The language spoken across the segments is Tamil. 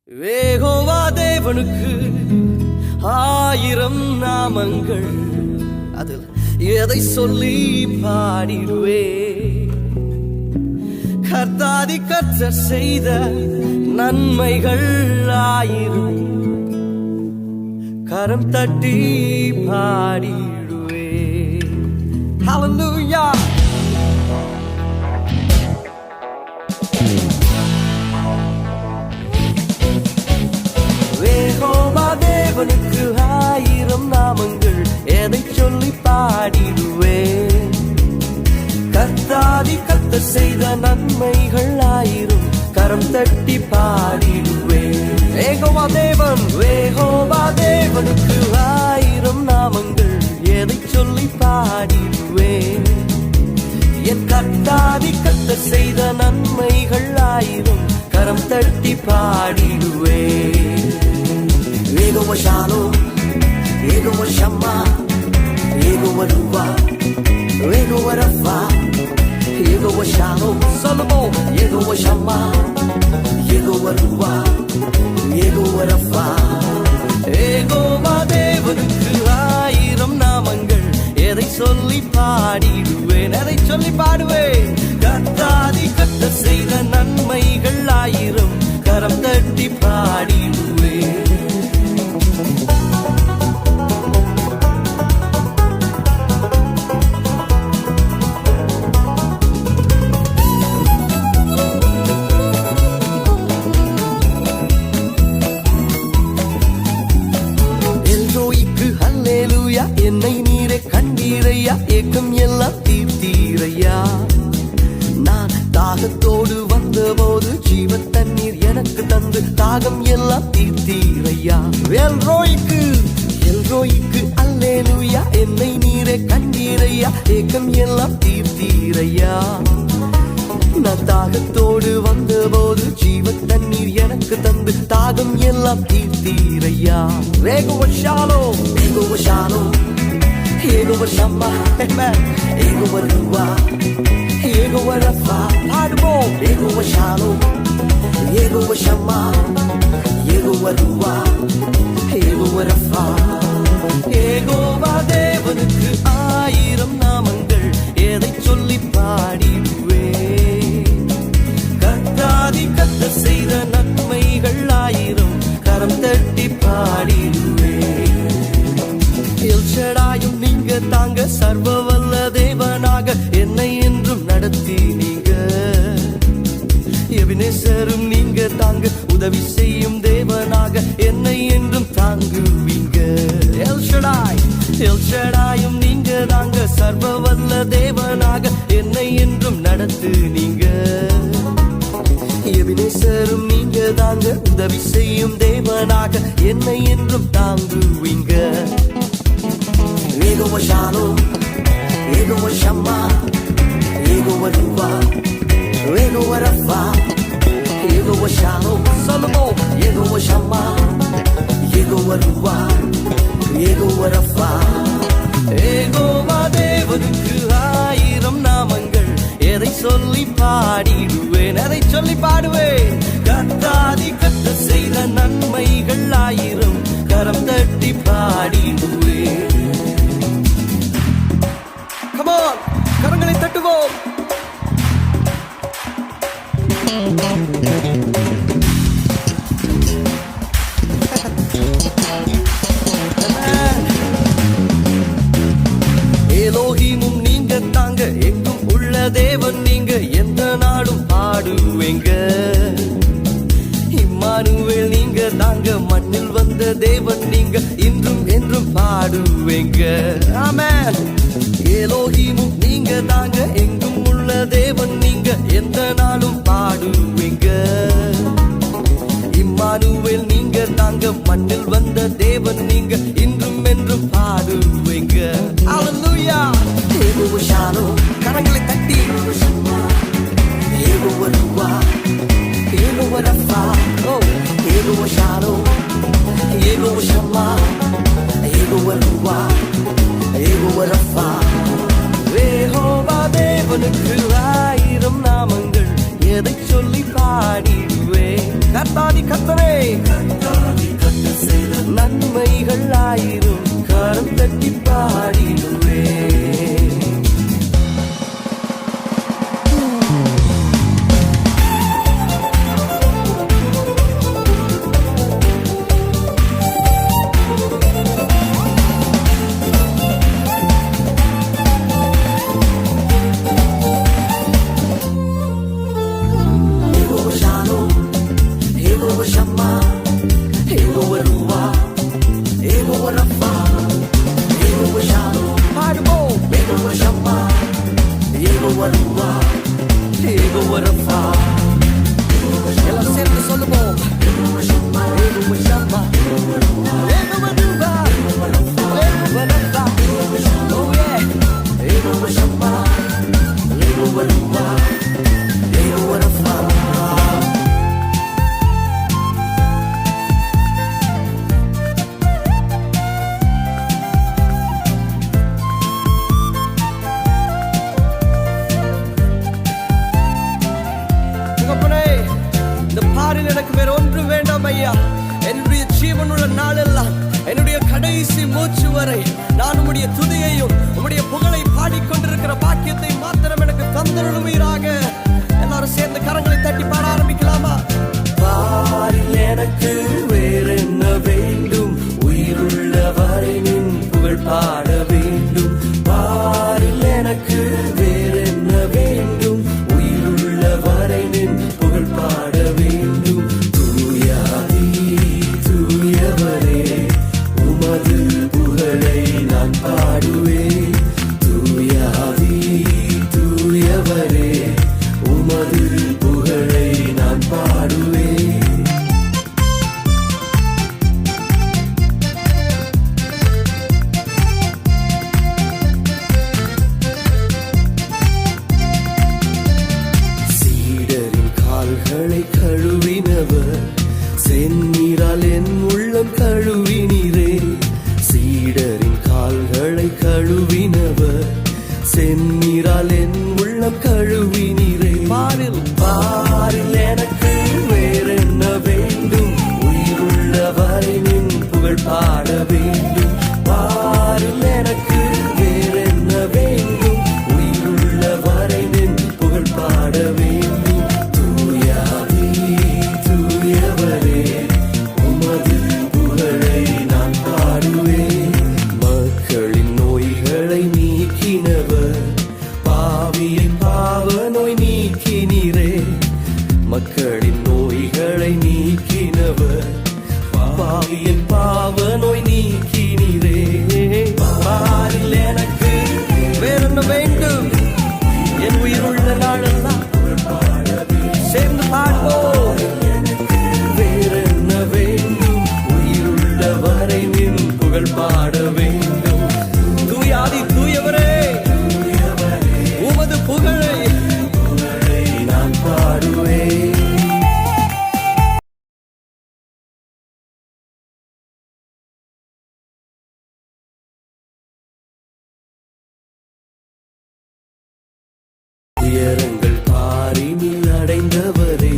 யெகோவா தேவனுக்கு 1000 நாமங்கள், அதில் எதை சொல்லி பாடிடுவே? கர்த்தாதி கர்த்தர் செய்த நன்மைகள் 1000, கரம் தட்டி பாடிடுவே. ஹல்லேலூயா. யெகோவா தேவனுக்கு 1000 நாமங்கள், எதை சொல்லி பாடிடுவேன்? கர்த்தாதி கர்த்தர் செய்த நன்மைகள் 1000, கரம் தட்டி பாடிடுவேன். யெகோவா தேவனுக்கு 1000 நாமங்கள், எதை சொல்லி பாடிடுவேன்? என் கர்த்தாதி கர்த்தர் செய்த நன்மைகள் 1000, கரம் தட்டி பாடிடுவேன். யெகோவா ஷாலோம், யெகோவா ஷம்மா, யெகோவா ருவா, யெகோவா ரஃபா, யெகோவா ஷாலோம். சொல்லுவோம், யெகோவா ஷம்மா, யெகோவா ருவா, யெகோவா ரஃபா. யெகோவா தேவனுக்கு 1000 நாமங்கள், எதை சொல்லி பாடிடுவேன்? எதை சொல்லி பாடுவேன்? கர்த்தாதி கர்த்தர் செய்த நன்மைகள் 1000, கரம் தட்டி பாடிடுவேன். என்னை நீரே கண்டீரையா, ஏக்கம் எல்லாம் தீர்த்தீரையா. நான் தாகத்தோடு வந்தபோது ஜீவ தண்ணீர் எனக்கு தந்து தாகம் எல்லாம் தீர்த்தீரையா. எல்ரோய்க்கு அல்லேலூயா, என்னை நீரே கண்டீரையா, ஏக்கம் எல்லாம் தீர்த்தீரையா. நான் தாகத்தோடு வந்தபோது ஜீவ தண்ணீர் எனக்கு தந்து தாகம் எல்லாம் தீர்த்தீரையா. யெகோவா ஷாலோம், யெகோவா ஷாலோம், யெகோவா ஷம்மா, யெகோவா ருவா, யெகோவா ரஃபா. பாடுவோம், யெகோவா ஷாலோம், யெகோவா ஷம்மா, யெகோவா ருவா, யெகோவா ரஃபா. யெகோவா தேவனுக்கு 1000 நாமங்கள், எதை சொல்லி பாடிடுவேன்? கர்த்தாதி கர்த்தர் செய்த நன்மைகள் 1000, கரம் தட்டி பாடிடுவேன். எல்ஷடாயும் நீங்க தாங்க, சர்வ வல்ல தேவனாக என்னை என்றும் நடத்தி நீங்க. எபினேசரும் நீங்க தாங்க, உதவி செய்யும் தேவனாக என்னை என்றும் தாங்குவீங்க. எல்ஷடாயும் நீங்க தாங்க, சர்வ வல்ல தேவனாக என்னை என்றும் நடத்து நீங்க. எபினேசரும் நீங்க தாங்க, உதவி செய்யும் தேவனாக என்னை என்றும் தாங்குவீங்க. யெகோவா ஷாலோம், யெகோவா ஷம்மா, யெகோவா ருவா, யெகோவா ரஃபா, யெகோவா ஷாலோம். சொல்லுவோம், யெகோவா ஷம்மா, யெகோவா ருவா, யெகோவா ரஃபா. யெகோவா தேவனுக்கு 1000 நாமங்கள், எதை சொல்லி பாடிடுவேன்? எதை சொல்லி பாடுவேன்? கர்த்தாதி கர்த்தர் செய்த நன்மைகள் 1000, கரம் தட்டி பாடிடுவேன். Come on, கரங்களை தட்டுவோம். எலோஹிமும் நீங்க தாங்க, எங்கும் உள்ள தேவன் நீங்க, எந்த நாடும் பாடுவேங்க. இம்மானுவேல் நீங்க தாங்க, மண்ணில் வந்த தேவன் நீங்க, இன்றும் என்றும் பாடுவேங்க. ஆமென். எலோஹிமும் நீங்க தாங்க, எங்கும் உள்ள தேவன் நீங்க, எந்த நாளும் பாடுவேங்க. இம்மானுவேல் நீங்க தாங்க, மண்ணில் வந்த தேவன் நீங்க, இன்றும் என்றும் பாடுவேங்க. ஹல்லேலூயா. யெகோவா ஷாலோம், கரங்களை தட்டி. யெகோவா ருவா, யெகோவா ரஃபா, யெகோவா ஷாலோம், யெகோவா ஷம்மா, யெகோவா ருவா, யெகோவா ரஃபா. யெகோவா தேவனுக்கு 1000 நாமங்கள், எதை சொல்லி பாடிடுவேன்? கர்த்தாதி கர்த்தரே, நன்மைகள் ஆயிரும் கரம் தட்டி பாடிடுவே. எல்லாம் சேர்ந்து சொல்லுவோம். எனக்கு வேற ஒன்றும் வேண்டாம் ஐயா. என்னுடைய ஜீவனுள்ள நாளெல்லாம், என்னுடைய கடைசி மூச்சு வரை நான் உம்முடைய துதியையும் உம்முடைய புகழை பாடிக்கொண்டிருக்கிற பாக்கியத்தை மாத்திரம் எனக்கு தந்தருளுவீராக. எல்லாரும் சேர்ந்து கரங்களை தட்டி பாட ஆரம்பிக்கலாமா? பாரில் எனக்கு வேற என்ன வேண்டும், உயிருள்ள வரை நின் புகழ் பாட வேண்டும். பாரில் எனக்கு வேற என்ன வேண்டும், உயிருள்ள வரை நின் புகழ் பாட வேண்டும். உமது புகழை நான் பாடுவேன். தூயாதி தூயவரே, உமது புகழை நான் பாடுவேன். சீடரின் கால்களை கழுவினவர், செந்நீரால் என் உள்ளம் கழுவினீரே. சீடரின் கால்களை கழுவினவர், செந்நீரால் என் உள்ளம் கழுவினீரே. பாரில் பாரில் எனக்கு வேற என்ன வேண்டும், உயிருள்ள வரை நின் புகழ் பாட வேண்டும். பாரில் எனக்கு வேற என்ன வேண்டும், உயிருள்ள வரை நின் புகழ் பாட வேண்டும். தூயாதி தூயவரே, உமது புகழை நான் பாடுவேன். மக்களின் நோய்களை நீக்கினவர், பாவியின் பாவ நோய் நீக்கினீரே. மக்களின் நோய்களை நீக்கினவர், பாவியின் பாவ நோய் நீக்கினீரே. பாரில் எனக்கு வேற என்ன வேண்டும், என் உயிருள்ள நாளெல்லாம் சேர்ந்து பாடுவோம். வேற என்ன வேண்டும், உயிருள்ள வரை நின் புகழ் பாட வேண்டும். தூயாதி தூயவரே, உமது புகழை நான் பாடுவேன். துயரங்கள் பாரினில் அடைந்தவரே,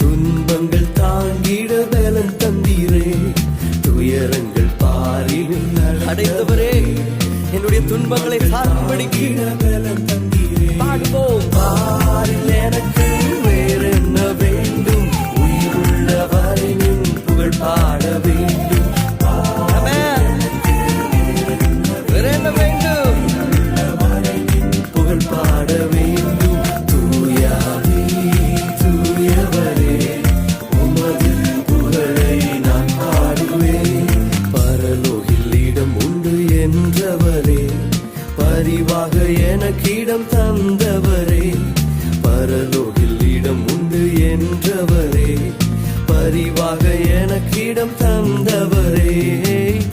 துன்பங்கள் தாங்கிட பலன் தந்தீரே. துயரங்கள் பாரினில் அடைந்தவரே, என்னுடைய துன்பங்களை தாங்கும்படிக்கு பலன் தந்தீரே. பாடுவோம். பாரில் எனக்கு வேற என்ன வேண்டும், உயிருள்ள வரை நின் புகழ் பாட வேண்டும். வேற என்ன வேண்டும், புகழ் பாட வேண்டும். தூயாதி தூயவரே, உமது புகழை நான் பாடுவேன். பரலோகில் இடம் உண்டு என்றவரே, பரிவாக எனக்கிடம் தந்தவரே. பரலோகில் இடம் உண்டு என்றவரே, பரிவாக எனக்கிடம் தந்தவரே.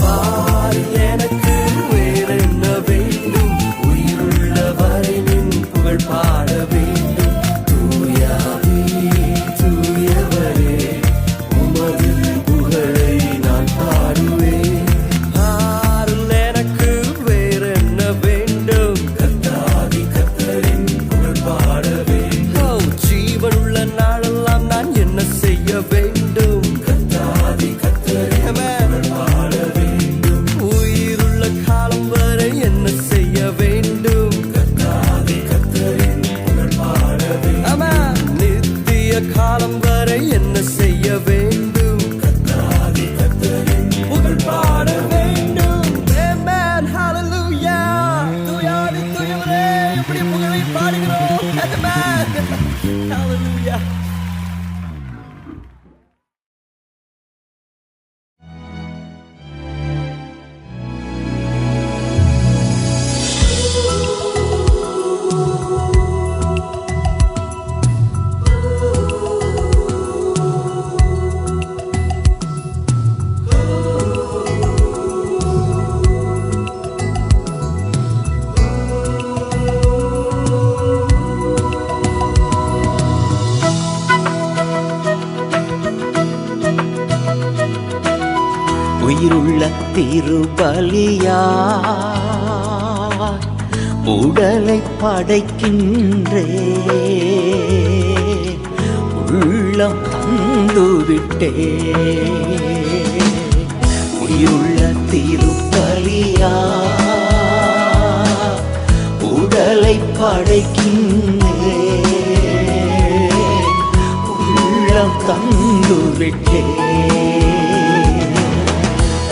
பாரில் எனக்கு வேற என்ன வேண்டும், உயிருள்ள வரை நின் புகழ் பாட வேண்டும். தூயாதி தூயவரே, உமது புகழை நான் பாடுவேன். பாரில் எனக்கு வேற என்ன வேண்டும், கர்த்தாதி கர்த்தரின் புகழ் பாட வேண்டும். ஜீவனுள்ள நாளெல்லாம் நான் என்ன செய்ய வேண்டும், உயிருள்ள திருபலியா உடலை படைக்கின்றே உள்ளம் தந்துவிட்டே உயிருள்ள திருபலியா உடலை படைக்கின்றே உள்ளம் தந்துவிட்டே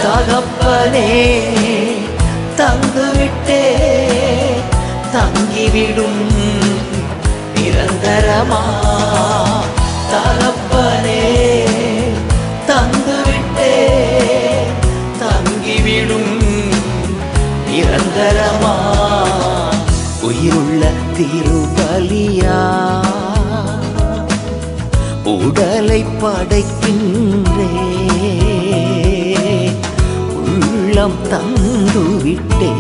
தகப்பனே தந்துவிட்டே தங்கிவிடும் நிரந்தரமா தகப்பனே தந்துவிட்டே தங்கிவிடும் நிரந்தரமா உயிருள்ள திருபலியா உடலை படைக்கின்றே உள்ளம் தந்துவிட்டே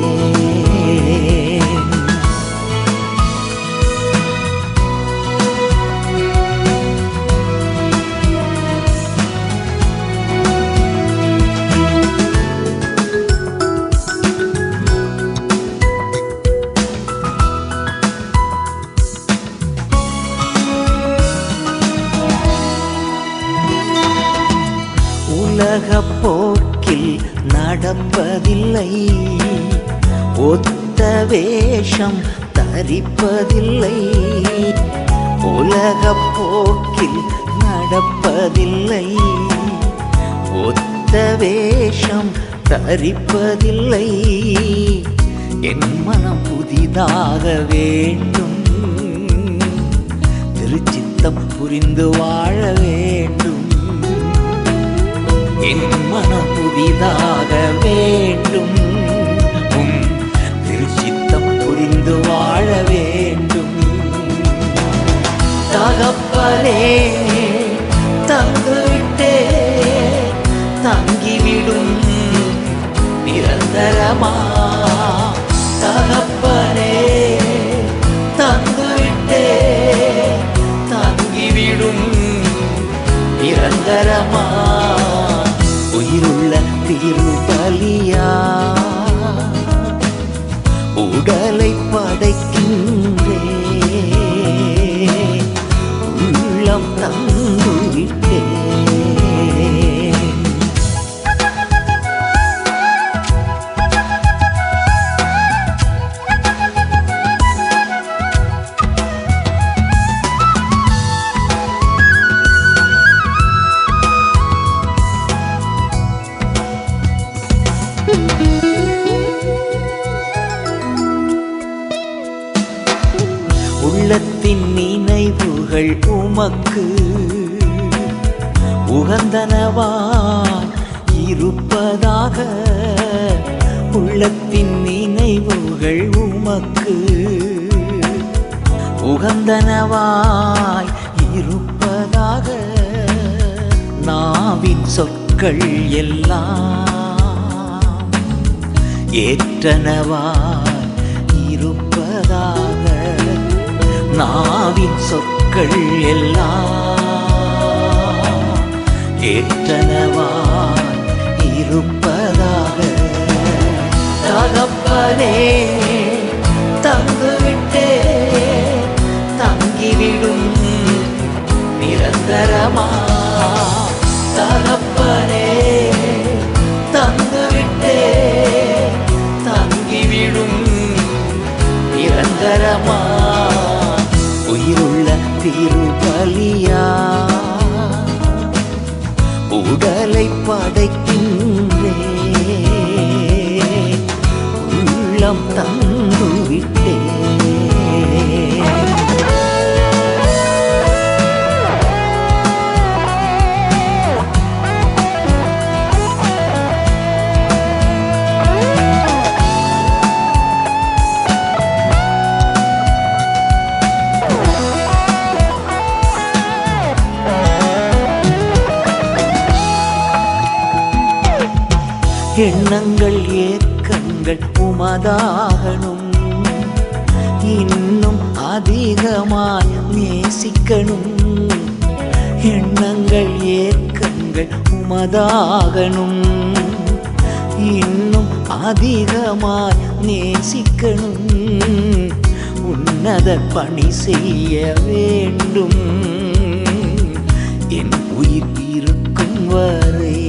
உலக போக்கில் நடப்பதில்லை ஒத்த வேஷம் தரிப்பதில்லை உலக போக்கில் நடப்பதில்லை ஒத்த வேஷம் தரிப்பதில்லை என் மனம் புதிதாக வேண்டும் திருச்சித்தம் புரிந்து வாழ வேண்டும் என் மனம் புதிதாக வேண்டும் திருச்சித்தம் புரிந்து வாழ வேண்டும் தகப்பனே தந்துவிட்டே தங்கிவிடும் நிரந்தரமா தகப்பனே தந்துவிட்டே தங்கிவிடும் நிரந்தரமா உயிருள்ள திருபலியா உடலை படைக்கின்றே உள்ளம் தந்துவிட்டே உள்ளத்தின் நினைவுகள் உமக்கு உகந்தனவாய் இருப்பதாக உள்ளத்தின் நினைவுகள் உமக்கு உகந்தனவாய் இருப்பதாக நாவின் சொற்கள் எல்லாம் ஏற்றனவாய் இருப்பதாக நாவின் சொற்கள் எல்லாம் ஏற்றனவாய் இருப்பதாக தகப்பனே தந்துவிட்டே தங்கிவிடும் நிரந்தரமா தகப்பனே தந்துவிட்டே தங்கிவிடும் நிரந்தரமா உயிருள்ள திருபலியா உடலை படைக்கின்றே உள்ளம் தந்துவிட்டே எண்ணங்கள் ஏக்கங்கள் உமதாகணும் இன்னும் அதிகமாய் நேசிக்கணும் எண்ணங்கள் ஏக்கங்கள் உமதாகணும் இன்னும் அதிகமாய் நேசிக்கணும். உன்னத பணி செய்ய வேண்டும். என் உயிர் இருக்கும் வரை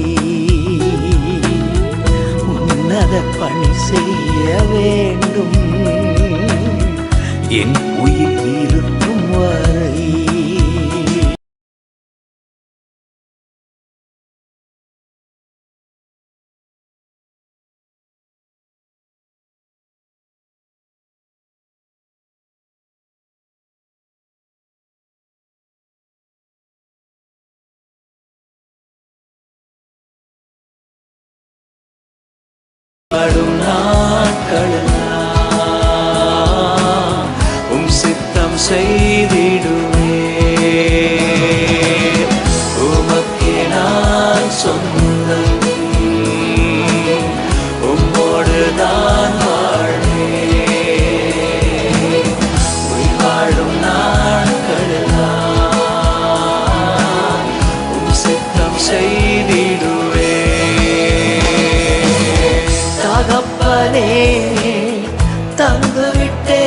உன்னத பணி செய்ய வேண்டும். என் உயிர் இருக்கும் வரை. படும் நாட்களெல்லாம் உம் சித்தம் செய்திடுவே. உமக்கே நான் சொந்தம், உம்மோடு நான் வாழ்வேன். உயிர் வாழும் நாட்களெல்லாம் உம் சித்தம் செய்திடுவே. தகப்பனே தங்குவிட்டே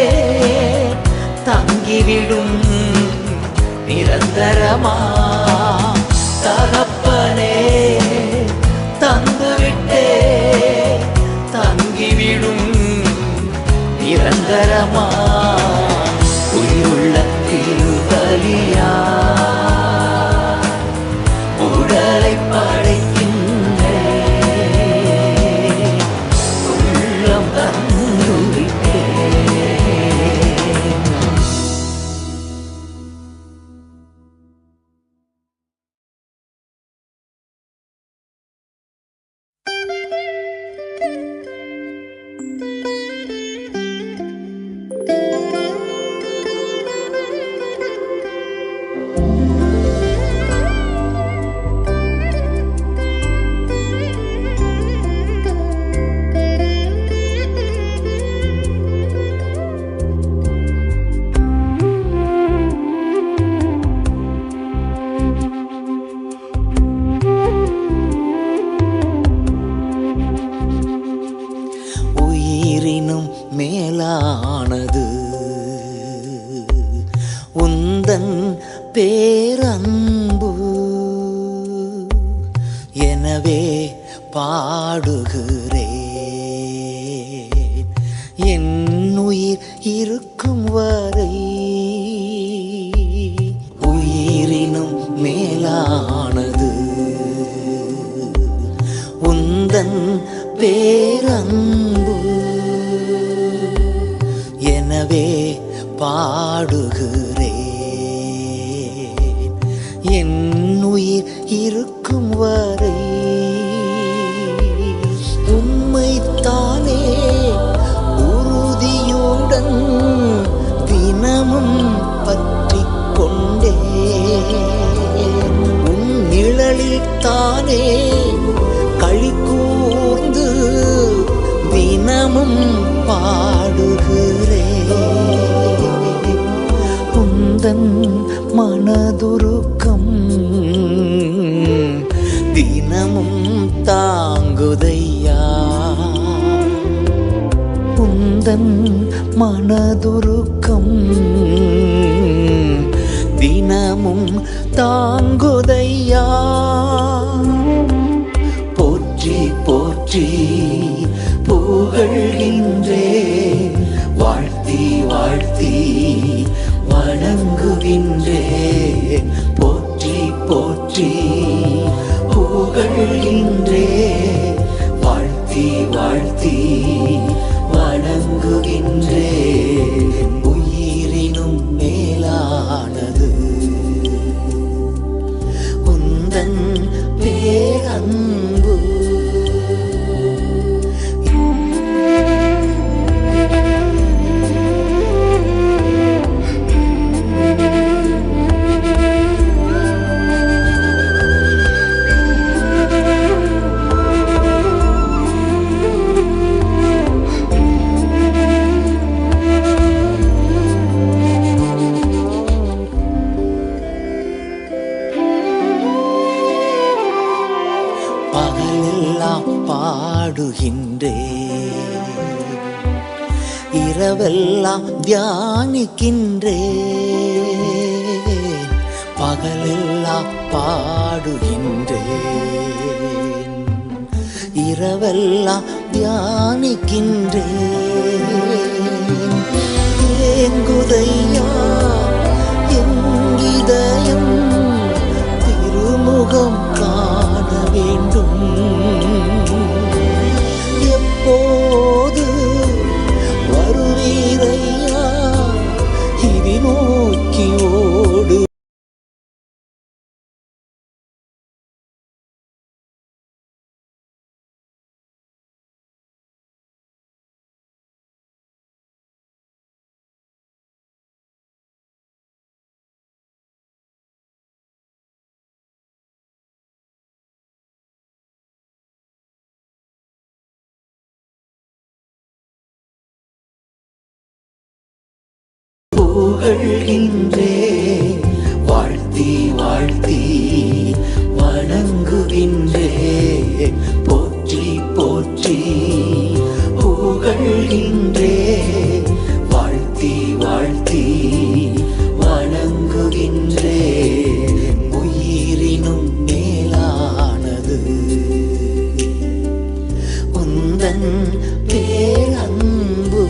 தங்கிவிடும் நிரந்தரமா. தகப்பனே தங்குவிட்டே தங்கிவிடும் நிரந்தரமா. உயிருள்ள திருபலியா உடலை படைக்கின்றேன். உள்ளம் தந்துவிட்டேன். உயிரினும் மேலானது உந்தன் பேரன்பு. எனவே பாடுகிறேன் என் உயிர் இருக்கும் வரை. உயிரினும் மேலானது உந்தன் பேரன்பு. எனவே பாடுகிறேன் என் உயிர் இருக்கும் வரை. உம்மைத்தானே உறுதியுடன் தினமும் பற்றிக் கொண்டே. உன் நிழலில் தானே களி கூர்ந்து தினமும் பாடுகிறேன். உந்தன் மனதுருக்கம் தினமும் தாங்குதையா. உந்தன் மனதுருக்கம் தினமும் தாங்குதையா. போற்றி போற்றி புகழ்கின்றேன், வாழ்த்தி வாழ்த்தி வணங்குகின்றேன். போற்றி போற்றி புகழ்கின்றேன், வாழ்த்தி வாழ்த்தி வணங்குகின்றேன். உயிரினும் மேலானது உந்தன் பேரன்பு. பகலெல்லாம் பாடுகின்றேன், இரவெல்லாம் தியானிக்கின்றேன், பகலெல்லாம் பாடுகின்றேன், இரவெல்லாம் தியானிக்கின்றேன். ஏங்குதையா என் இதயம் திருமுகம் காண வேண்டும், எப்போது வருவீரையா இதை நோக்கி ஓடு. புகழ்கின்றேன், வாழ்த்தி வாழ்த்தி வணங்குகின்றேன், போற்றி போற்றி புகழ்கின்றேன், வாழ்த்தி வாழ்த்தி வணங்குகின்றேன். உயிரினும் மேலானது உந்தன் பேரன்பு.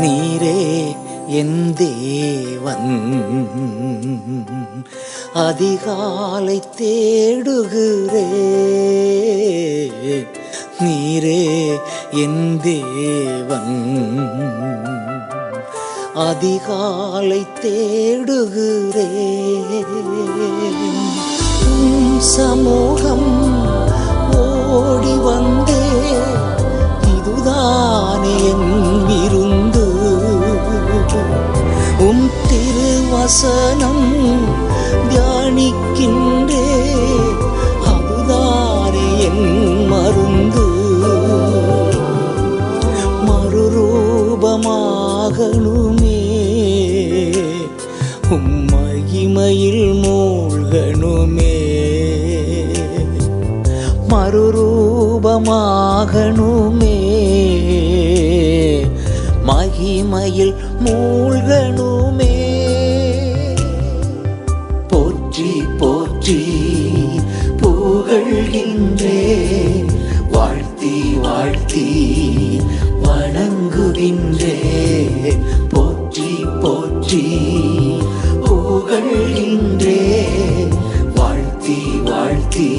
நீரே என் தேவன், அதிகாலை தேடுகிறேன், நீரே என் தேவன், அதிகாலை தேடுகிறேன். உம் சமூகம் ஓடி வந்தே, இதுதானே என் விருந்து, உம் திருவசனம் தியானிக்கின்றே, அதுதானே என் மருந்து. மறுரூபமாகணுமே, உம் மகிமையில் மூழ்கணுமே, மறுரூபமாகணுமே, மகிமையில் மூழ்கணுமே. போற்றி போற்றி புகழ்கின்றேன், வாழ்த்தி வாழ்த்தி வணங்குகின்றேன், போற்றி போற்றி புகழ்கின்றேன், வாழ்த்தி வாழ்த்தி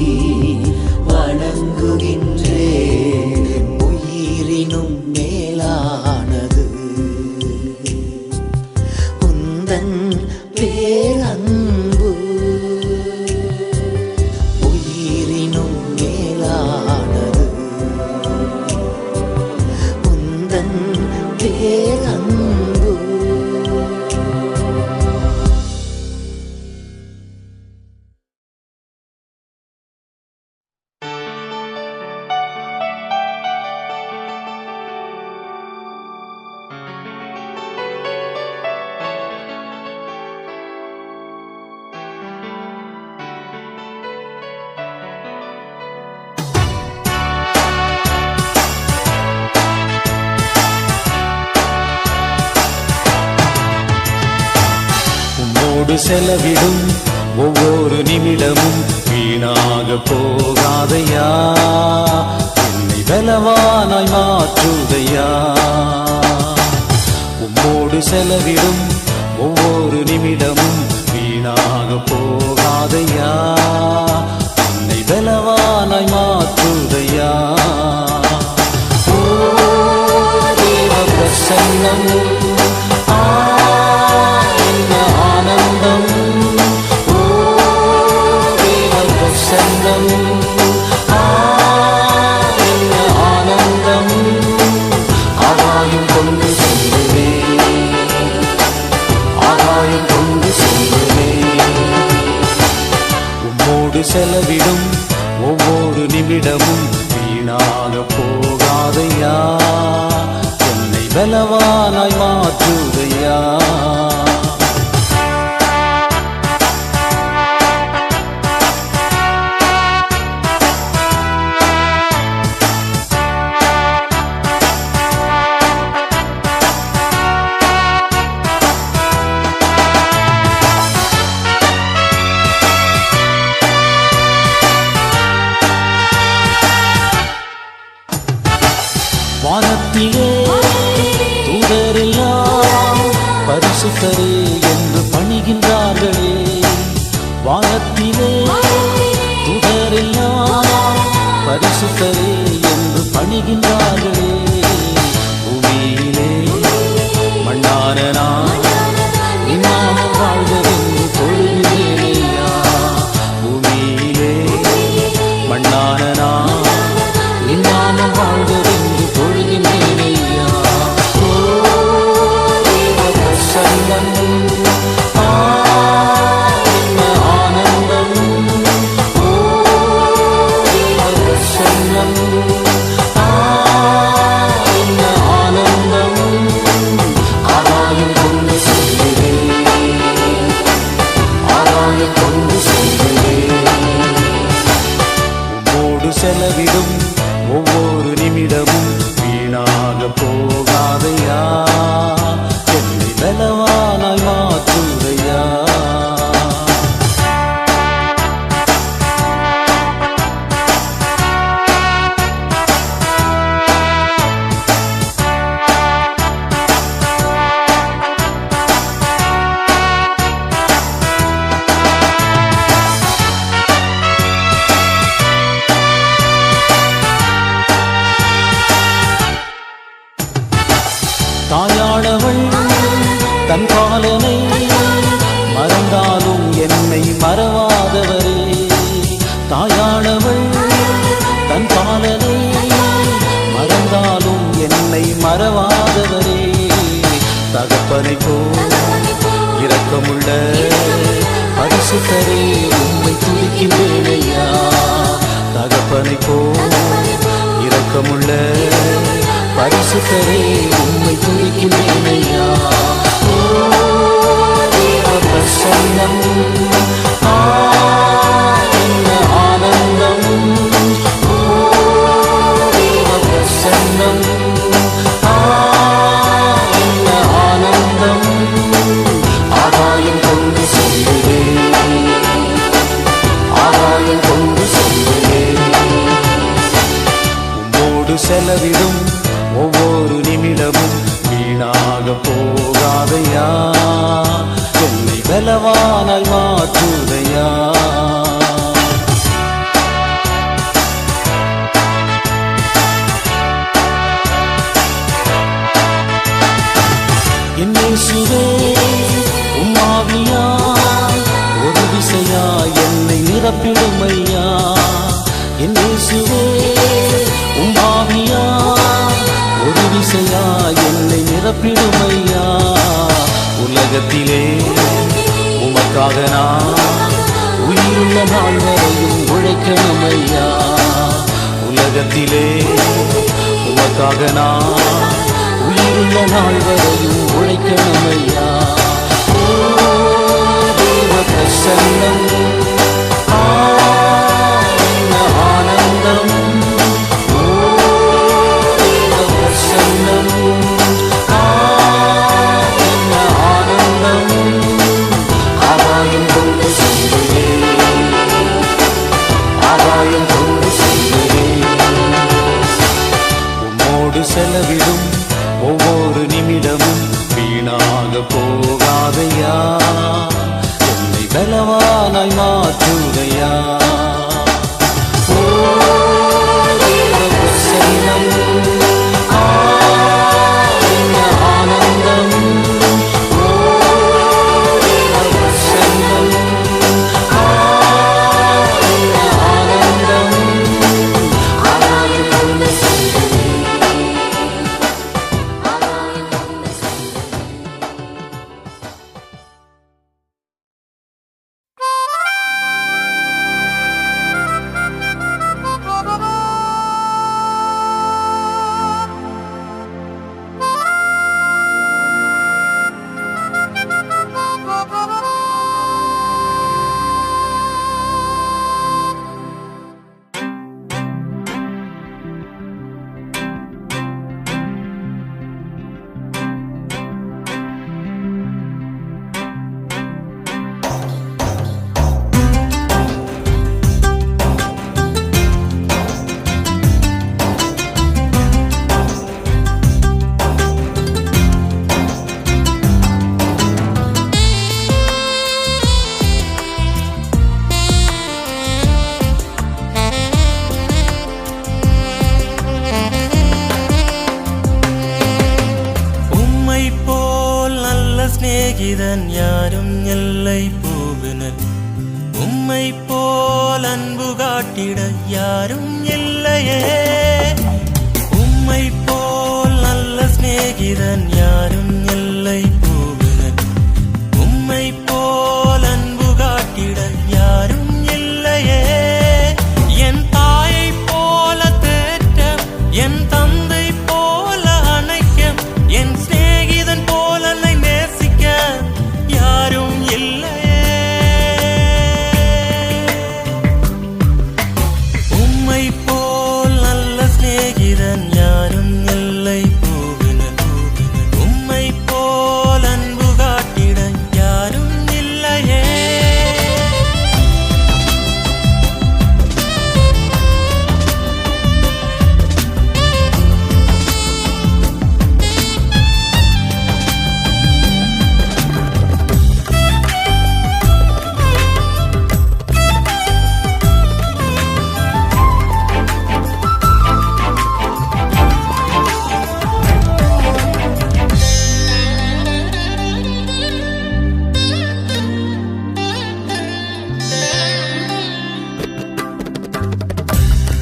வணங்குகின்றேன். உயிரினும் மேலானது உந்தன் பேரன்பு, உயிரினும் மேலானது உந்தன் பேரன்பு. செலவிடும் ஒவ்வொரு நிமிடமும் வீணாக போகாதையா, என்னை பலவானாய் மாற்றுதையா. உம்மோடு செலவிடும் ஒவ்வொரு நிமிடமும் வீணாக போகாதையா, என்னை பலவானாய் மாற்றுதையா. ஓ தேவ பிரசன்னம், ஆனந்தம் நிமிடமும் வீணாக போகாதையா, என்னை பலவானாய் மாற்றுதையா. வானத்திலே தூதரெல்லாம் பரிசுத்தரே என்று பணிகின்றார்களே, வானத்திலே தூதரெல்லாம் பரிசுத்தரே என்று பணிகின்றார்களே. பூமியிலே மண்ணான நான் இன்னாமல் வாழ்வதென்று தொழுகிறேனையா, பூமியிலே மண்ணான நான் இன்னாமல் வாழ்வதென்று தொழுகின்றேனையா. ஓ தேவ பிரசன்னம், என்ன ஆனந்தம், ஓ தேவ பிரசன்னம், என்ன ஆனந்தம். ஆதாயம் கொண்டு செல்கிறேன், ஆதாயம் கொண்டு செல்கிறேன். உம்மோடு செலவிடும் ஒவ்வொரு நிமிடமும் வீணாக போகாதையா, என்னை பலவானாய் மாற்றுதையா. தாயானவள் தன் பாலனை மறந்தாலும் என்னை மறவாதவரே, தாயானவள் தன் பாலனை மறந்தாலும் என்னை மறவாதவரே. தகப்பனை போல் இரக்கமுள்ள பரிசுத்தரே உம்மை துதிக்கின்றேனையா, தகப்பனை போல் இரக்கமுள்ள பரிசுத்தரே உம்மை துதிக்கின்றேனையா. ஓ தேவ பிரசன்னம், என்ன ஆனந்தம், ஓ தேவ பிரசன்னம், என்ன ஆனந்தம். ஆதாயம் கொண்டு செல்கிறேன், ஆதாயம் கொண்டு செல்கிறேன். உம்மோடு செலவிடும் ஒவ்வொரு நிமிடமும் வீணாக போகாதையா, என்னை பலவானாய் மாற்றுதையா. என் இயேசுவே உம் ஆவியால் ஒரு விசையா என்னை நிரப்பிடுமையா, என் இயேசுவே உம் ஆவியால் ஒரு விசையா என்னை நிரப்பிடுமையா. உலகத்திலே உமக்காக நான் உயிருள்ள நாள் வரையும் உழைக்கணுமையா, உலகத்திலே உமக்காக நான் உயிருள்ள நாள் வரையும் உழைக்கணுமையா. ஓ தேவ பிரசன்னம், என்ன ஆனந்தம், ஓ தேவ பிரசன்னம், என்ன ஆனந்தம். ஆதாயம் கொண்டு செல்கிறேன், ஆதாயம் கொண்டு செல்கிறேன். உம்மோடு செலவிடும் ஒவ்வொரு நிமிடமும் வீணாக போகாதையா, என்னை பலவானாய் மாற்றுதையா. ஓ தேவ பிரசன்னம், என்ன ஆனந்தம், ஓ தேவ பிரசன்னம், என்ன ஆனந்தம். ஆதாயம் கொண்டு செல்கிறேன், ஆதாயம் கொண்டு செல்கிறேன். சிநேகிதன் யாரும் இல்லை பூவினல் உம்மை போல் அன்பு காட்டிட யாரும் இல்லையே உம்மை போல் நல்ல சிநேகிதன் யாரும் இல்லை பூவினல் உம்மை போல் அன்பு காட்டிட யாரும் இல்லையே என் தாயை போல தேற்ற என் தந்தை போல அணைக்க என் சிநேகிதன் போல என்னை நேசிக்க யாரும் இல்லையே உம்மை போல் நல்ல சிநேகிதன் யாரும் இல்லை பூவினல் உம்மை போல் அன்பு காட்டிட யாரும் இல்லையே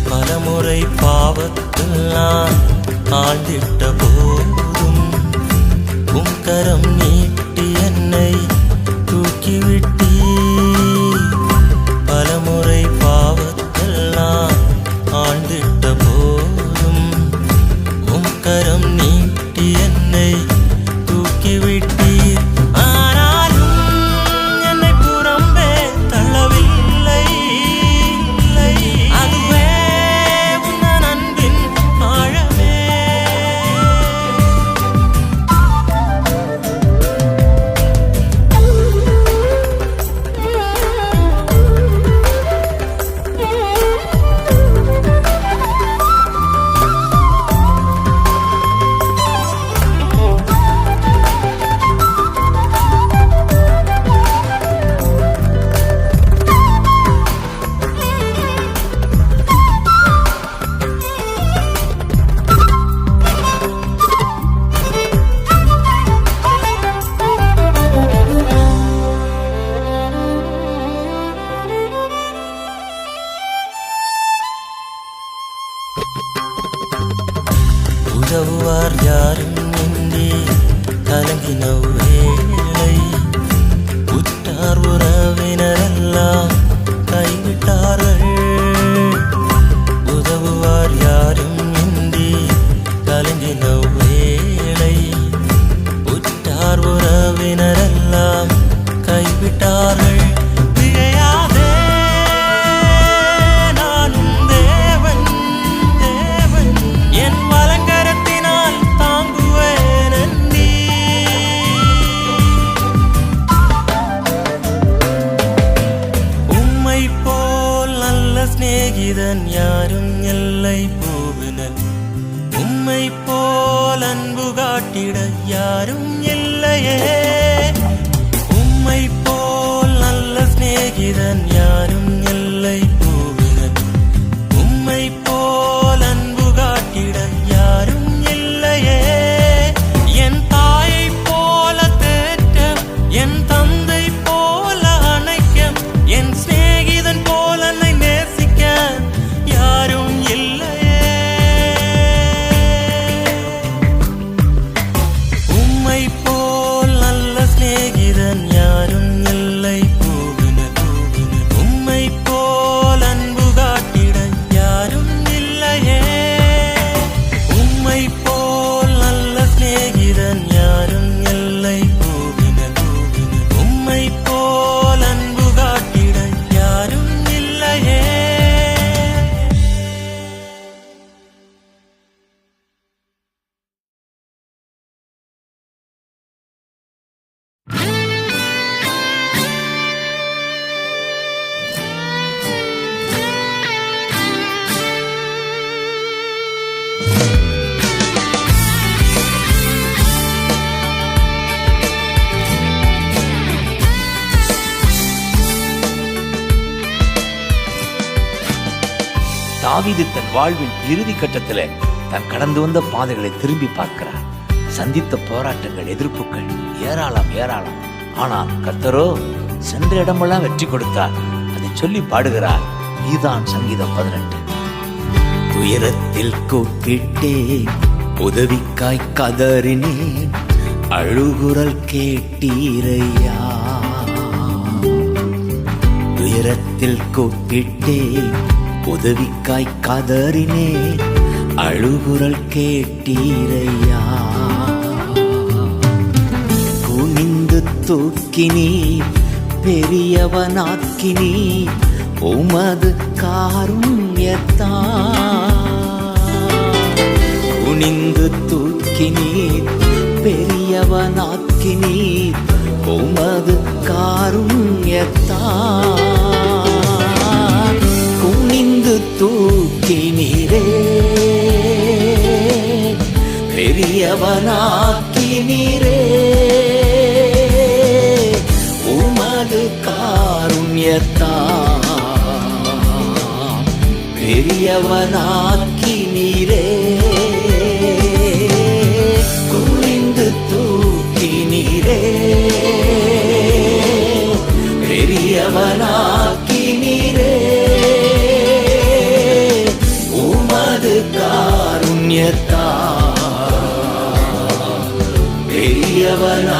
பலமுறை பாவத்தில் நான் ஆழ்ந்திட்ட போதும் உம் கரம் நீட்டி என்னை தூக்கிவிட்டீ பலமுறை பாவத்தில் நான் ஆழ்ந்திட்ட போதும் உம் கரம் நீட்டி என்னை தூக்கிவிட்டீர் ஆனாலும் என்னை புறம்பே தள்ளவில்லை அதுவே உந்தன் அன்பின் ஆழமே உதவுவார் யாரும் இன்றி கலங்கின வேளை உற்றார் உறவினரெல்லாம் கைவிட்டார்கள் உதவுவார் யாரும் இன்றி கலங்கின வேளை உற்றார் உறவினரெல்லாம் கைவிட்டார்கள் திகையாதே நானும் தேவன் தேவன் என் வலங்கரத்தினால் தாங்குவேன் நீ உம்மை போல் நல்ல சிநேகிதன் யாரும் இல்லை பூவினல் உம்மை போல் அன்பு காட்டிட யாரும் இல்லையே உம்மை போல் நல்ல சிநேகிதன் யாரும் இல்லை பூவினல் உம்மை போல் அன்பு காட்டிட யாரும் இல்லையே என் தாயை போல தேற்ற என் தந்தை போல அணைக்க என் சிநேகிதன் போல என்னை நேசிக்க யாரும் இல்லையே உம்மை போல் நல்ல சிநேகிதன் யாரும் இல்லை பூவினல் உம்மை போல் அன்பு காட்டிட யாரும் இல்லையே உம்மை போல் நல்ல சிநேகிதன் யாரும் இல்லை பூவினல் உம்மை போல் அன்பு காட்டிட யாரும் இல்லையே தாவீது தன் வாழ்வின் இறுதி கட்டத்துல தான் கடந்து வந்த பாதைகளை திரும்பி பார்க்கிறார். சந்தித்த போராட்டங்கள், எதிர்ப்புகள் ஏராளம். ஆனால் கர்த்தரோ சென்ற இடமெல்லாம் வெற்றி கொடுத்தார். அதை சொல்லி பாடுகிறார். இதுதான் சங்கீதம் 18. துயரத்தில் கூப்பிட்டேன், உதவிக்காய் கதறினேன், அழுகுரல் கேட்டீரையா. துயரத்தில் கூப்பிட்டேன், உதவிக்காய் கதறினேன், அழுகுரல் கேட்டீரையா. குனிந்து தூக்கினீ, பெரியவனாக்கினீ, உமது காருண்யத்தான். குனிந்து தூக்கினீர், பெரியவனாக்கினீர், உமது காருண்யத்தான். குனிந்து தூக்கினீரே, பெரியவனாக்கினீரே, உமது காருண்யத்தான். பெரியவனாக்கினீரே, குனிந்து தூக்கினீரே, பெரியவனாக்கினீரே, உமது காருண்யத்தான். பெரியவனாக்கினீரே.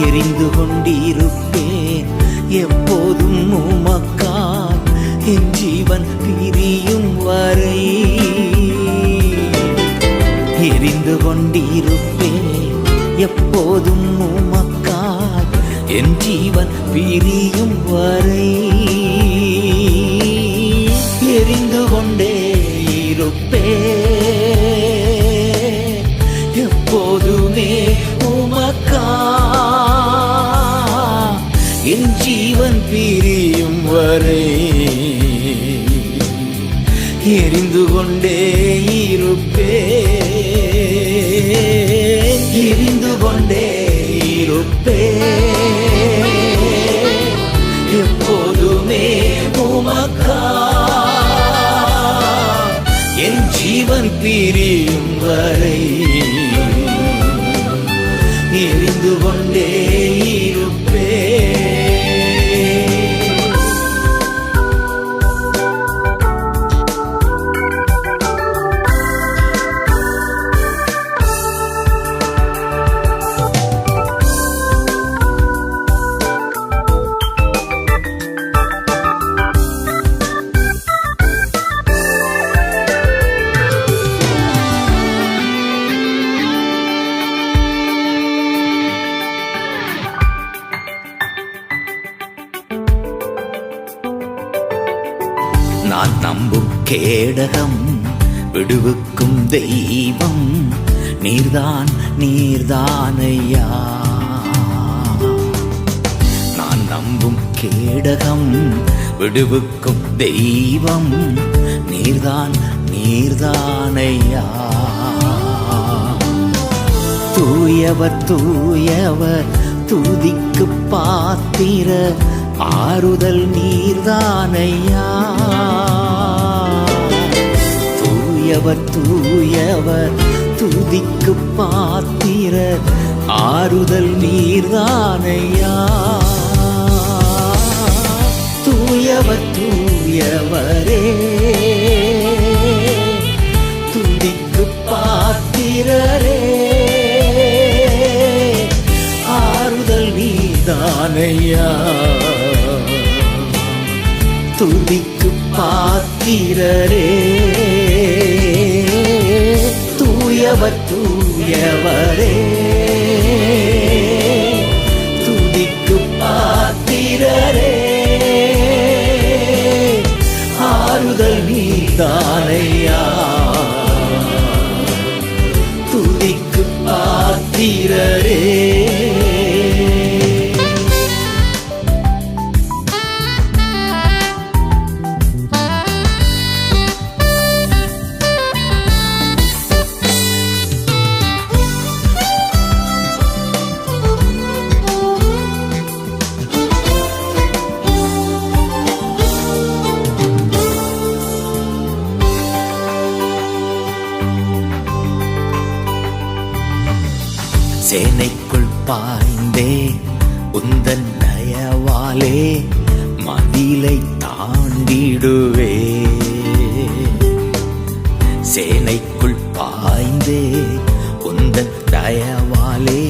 எரிந்து கொண்டிருப்பேன் எப்போதும் உமக்காய், என் ஜீவன் பிரியும் வரை. எரிந்து கொண்டிருப்பேன் எப்போதும் உமக்காய், என் ஜீவன் பிரியும் வரை. எரிந்து கொண்டே இருப்பேன் எப்போதுமே உமக்காய், என் ஜீவன் பிரியும் வரை. எரிந்து கொண்டே இருப்பேன், எரிந்து கொண்டே இருப்பேன் எப்போதுமே உமக்காய், என் ஜீவன் பிரியும் வரை. எரிந்து கொண்டே இருப்பேன். நான் நம்பும் கேடகம், விடுவிக்கும் தெய்வம், நீர்தான் நீர்தானையா. நான் நம்பும் கேடகம், விடுவிக்கும் தெய்வம், நீர்தான் நீர்தானையா. தூயவர் தூயவர் துதிக்கு பாத்திர, ஆறுதல் நீர்தானையா. தூயவர் தூயவர் துதிக்கு பாத்திர, ஆறுதல் நீர்தானையா. தூயவர் தூயவரே, துதிக்கு பாத்திரரே, ஆறுதல் நீர்தானையா. துதிக்கு பாத்திரரே, தூயவர் தூயவரே துதிக்கு பாத்திரரே ஆறுதல் நீதானையா துதிக்கு பாத்திரரே சேனைக்குள் பாய்ந்தே உந்தன் தயவாலே மதிலை தாண்டிடுவே சேனைக்குள் பாய்ந்தே உந்தன் தயவாலே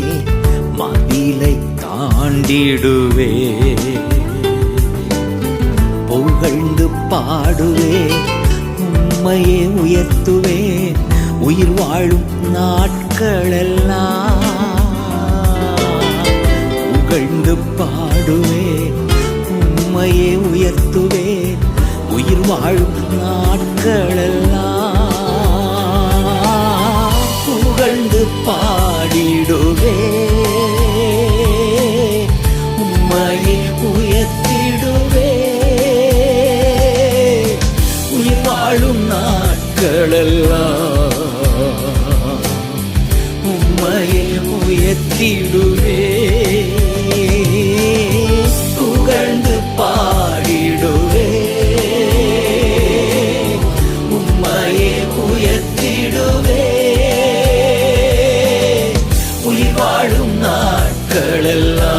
மதிலை தாண்டிடுவே புகழ்ந்து பாடுவே உம்மையே உயர்த்துவே உயிர் வாழும் நாட்களெல்லாம் புகழ்ந்து பாடுவே உம்மையே உயர்த்துவே உயிர் வாழும் நாட்களெல்லாம் புகழ்ந்து பாடிடுவே உம்மையே உயர்த்திடுவே உயிர் வாழும் நாட்களெல்லாம் உம்மையே உயர்த்திடுவே புகழ்ந்து பாடிடுவே உம்மையே உயர்த்திடுவே உயிர் வாழும் நாட்களெல்லாம்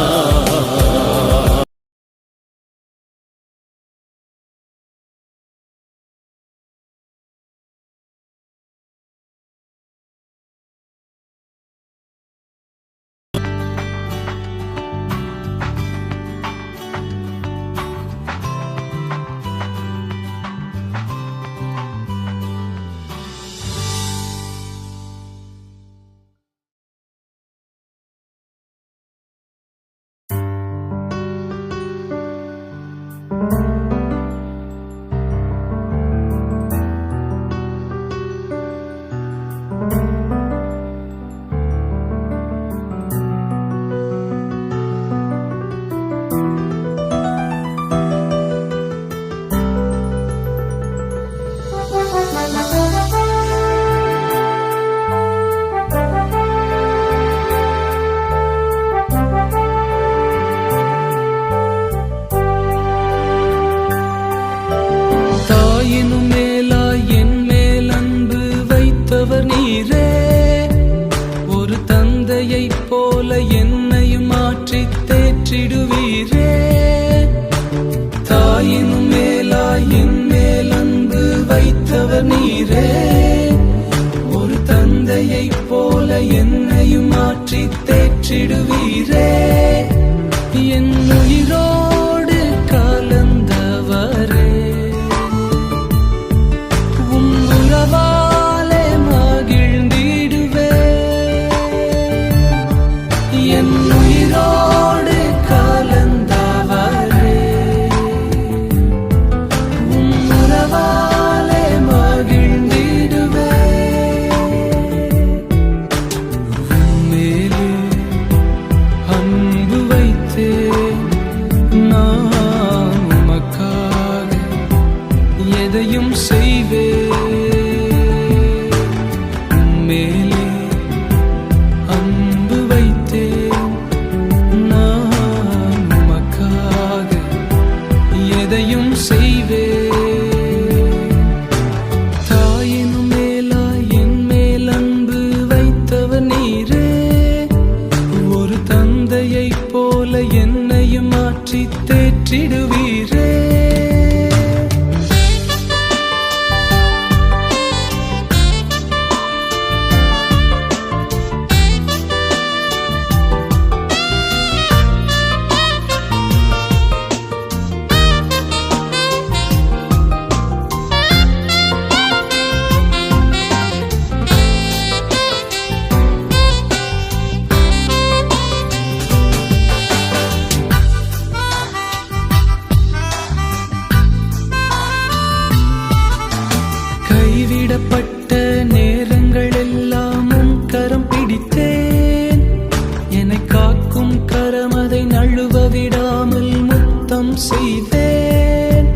அற்புதம் செய்வேன்.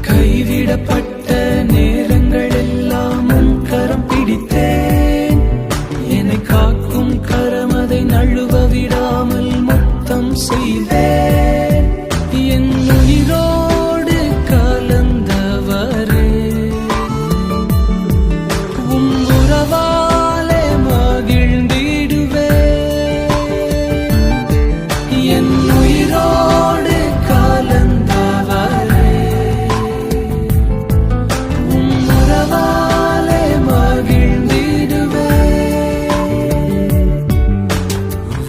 கைவிடப்பட்ட நேரங்கள் எல்லாம் உன் கரம் பிடித்தேன். என்னை காக்கும் கரம் அதை நழுவ விடாமல் முத்தம் செய்வேன். என் உயிரோடு கலந்தவரே, உம் உறவாலே மகிழ்ந்திடுவேன். என் உயிரோடு கலந்தவரே, உம் உறவாலே மகிழ்ந்திடுவேன்.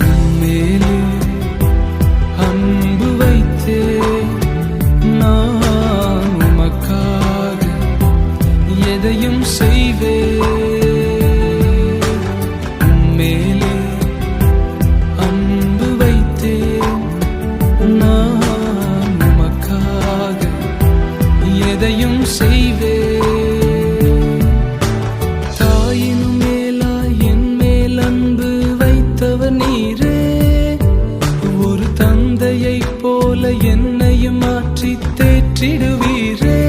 உம்மேலே அன்பு வைத்தேன் நான், உமக்காக எதையும் செய்வேன். உம்மேலே அன்பு வைத்தேன் நான், உமக்காக எதையும் செய்வேன். தாயினும் மேலாய் என் மேல் அன்பு வைத்தவர் நீரே, ஒரு தந்தையைப் போல என்னையும் மாற்றி தேற்றிடுவீரே.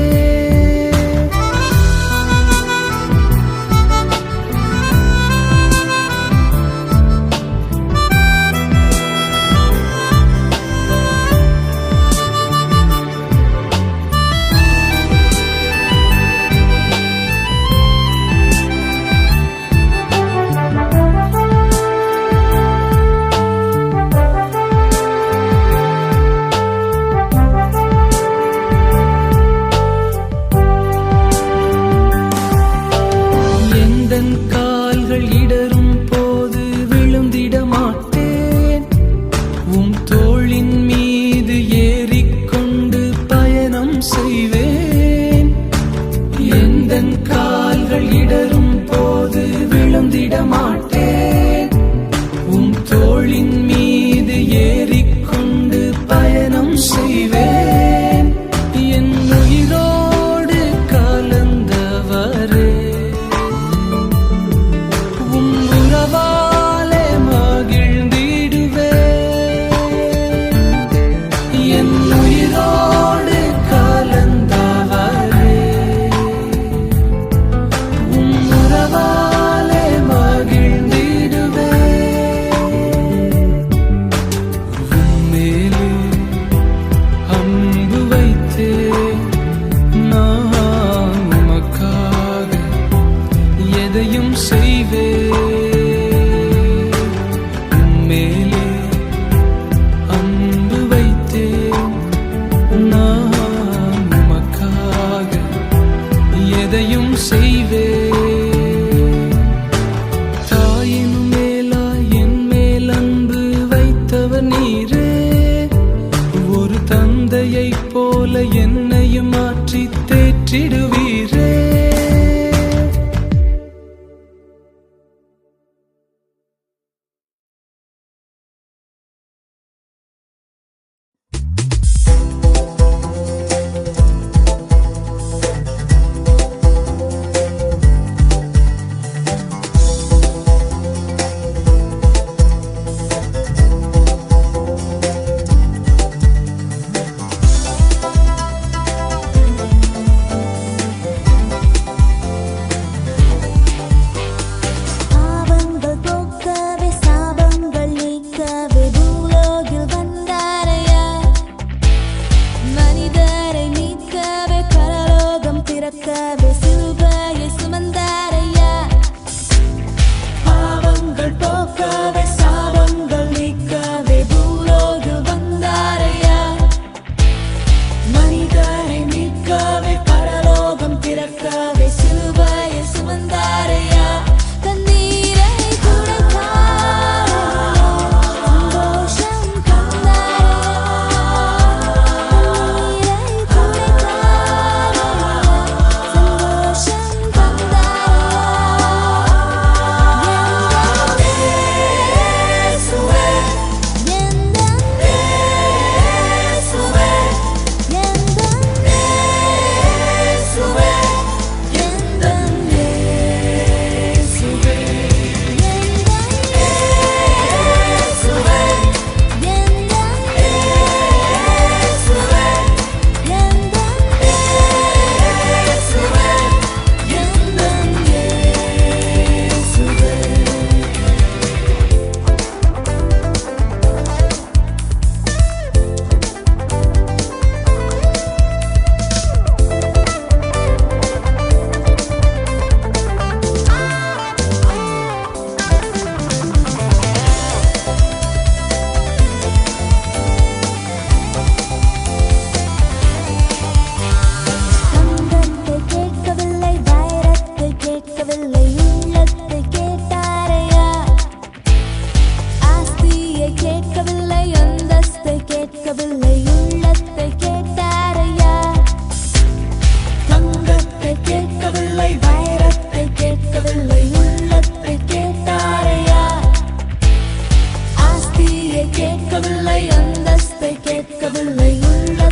எந்தன் கால்கள் இடரும் போது விழுந்திட மாட்டேன். உம் தோளின் மீது ஏறிக்கொண்டு பயணம் செய்வேன். எந்தன் கால்கள் இடரும் போது விழுந்திட மாட்டேன். உம் தோளின் மீது ஏறிக்கொண்டு பயணம் செய்வேன். என் உயிரோடு கலந்தவரே, உம் உறவாலே மகிழ்ந்திடுவேன். என் உயிரோடு கலந்தவரே, உம் உறவாலே மகிழ்ந்திடுவேன். உம்மேலே அன்பு வைத்தேன் நான், உமக்காக எதையும் செய்வேன். உம்மேலே அன்பு வைத்தேன் நான், உமக்காக எதையும் செய்வேன். தாயினும் மேலாய் என் மேல் அன்பு வைத்தவர் நீரே, ஒரு தந்தையைப் போல என்னையும் மாற்றி தேற்றிடுவீரே.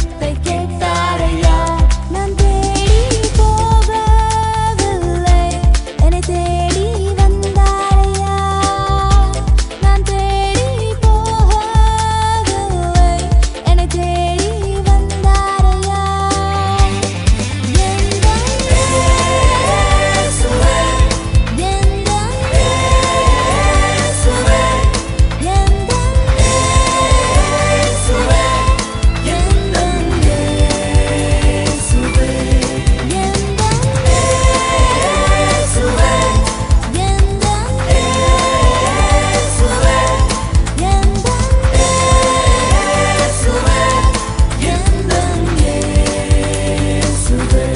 ஜெபத்தை கேட்டாரையா. நான் தேடி போகவில்லை, என்னை தேடி வந்தாரையா. நான் தேடி போகவில்லை, என்னை தேடி வந்தாரையா. எந்தன் இயேசுவே, எந்தன் இயேசுவே, எந்தன் இயேசுவே, எந்தன் இயேசுவே, எந்தன் இயேசுவே, எந்தன் இயேசுவே, எந்தன் இயேசுவே, எந்தன் இயேசுவே.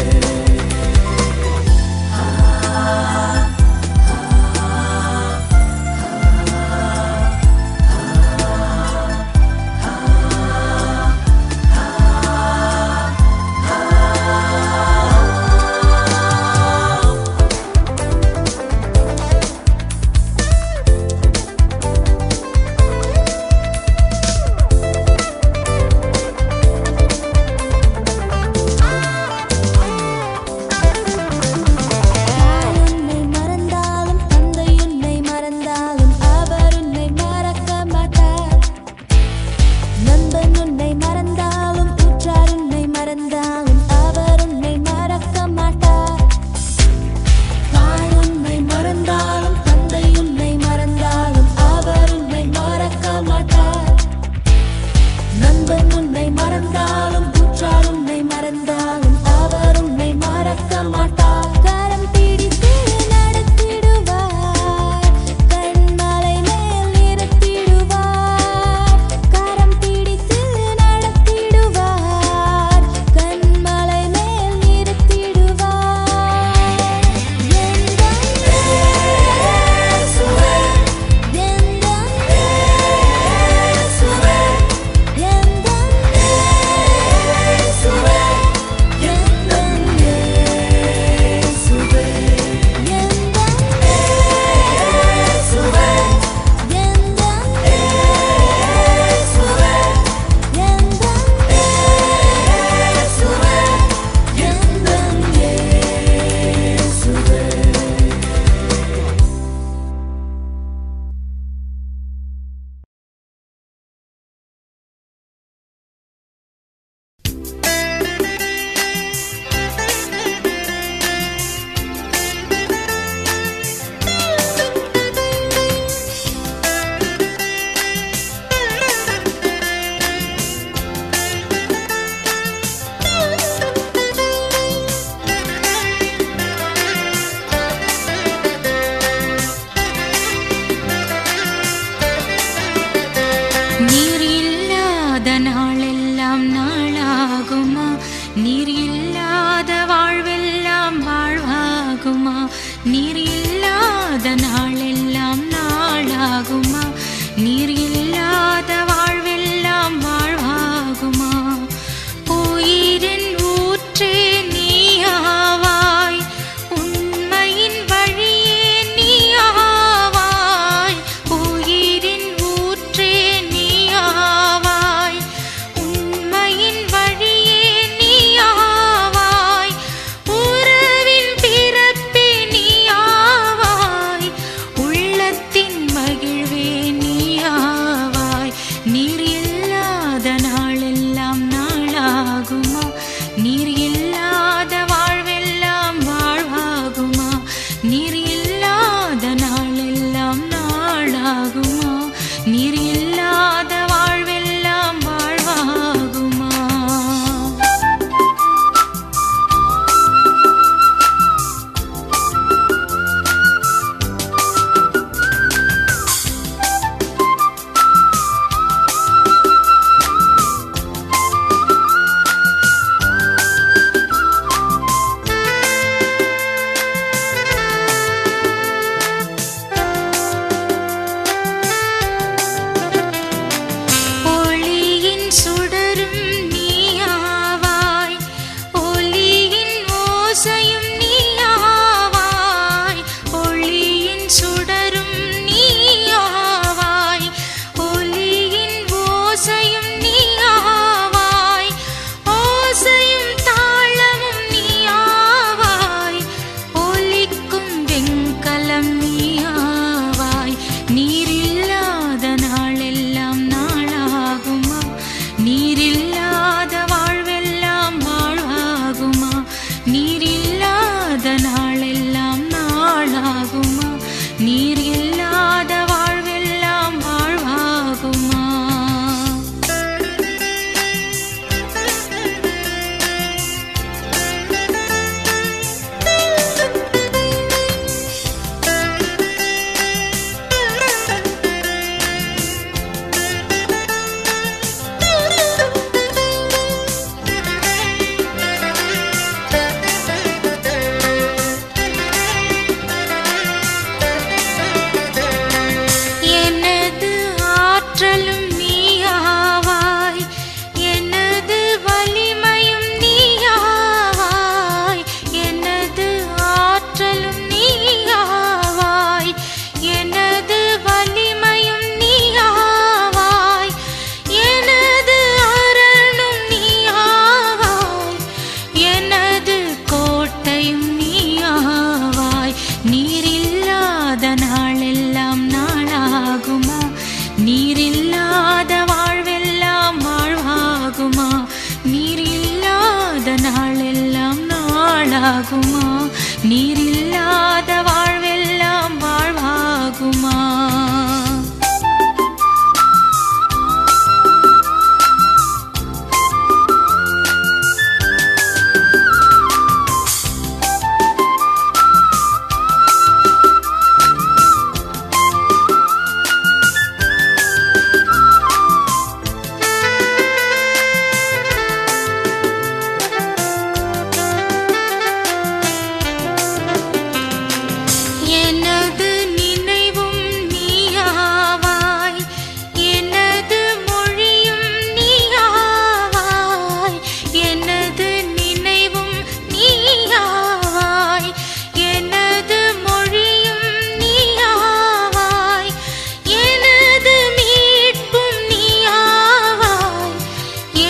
தாய் உன்னை மறந்தாலும் தந்தை உன்னை மறந்தாலும் அவர் உன்னை மறக்க மாட்டார். நண்பன் உன்னை மறந்தாலும் உற்றார் உன்னை மறந்தாலும் அவர் உன்னை மறக்க மாட்டார். தாய் உன்னை மறந்தாலும் தந்தை உன்னை மறந்தாலும் அவர் உன்னை மறக்க மாட்டார். நண்பன் உன்னை மறந்தாலும் உற்றார் உன்னை மறந்தாலும் அவர் உன்னை மறக்க மாட்டார். கரம் பிடித்து நடத்திடுவார், கண்மலை மேல் நிறுத்திடுவார். கரம் பிடித்து நடத்திடுவார், கண்மலை மேல் நிறுத்திடுவார். எந்தன் இயேசுவே, எந்தன் இயேசுவே, எந்தன் இயேசுவே, எந்தன் இயேசுவே, எந்தன் இயேசுவே, எந்தன் இயேசுவே, எந்தன் இயேசுவே, நீர் இல்லாத நாளெல்லாம் நாளாகுமா? நீர் இல்லாத வாழ்வெல்லாம் வாழ்வாகுமா? நீர் இல்லாத நாளெல்லாம் நாளாகுமா? நீர் இல்லாத வாழ்வெல்லாம் வாழ்வாகுமா? உயிரின் ஊற்றே நீயாவாய், உண்மையின் வழியே நீயாவாய். உயிரின் ஊற்றே நீயாவாய், உண்மையின் வழியே நீயாவாய். நாளெல்லாம் நாளாகுமா? நீரில்லாத வாழ்வெல்லாம் வாழ்வாகுமா? எனது நினைவும் நீயாவாய், எனது மொழியும் நீயாவாய். எனது நினைவும் நீயாவாய், எனது மொழியும் நீயாவாய். எனது மீட்பும் நீயாவாய்,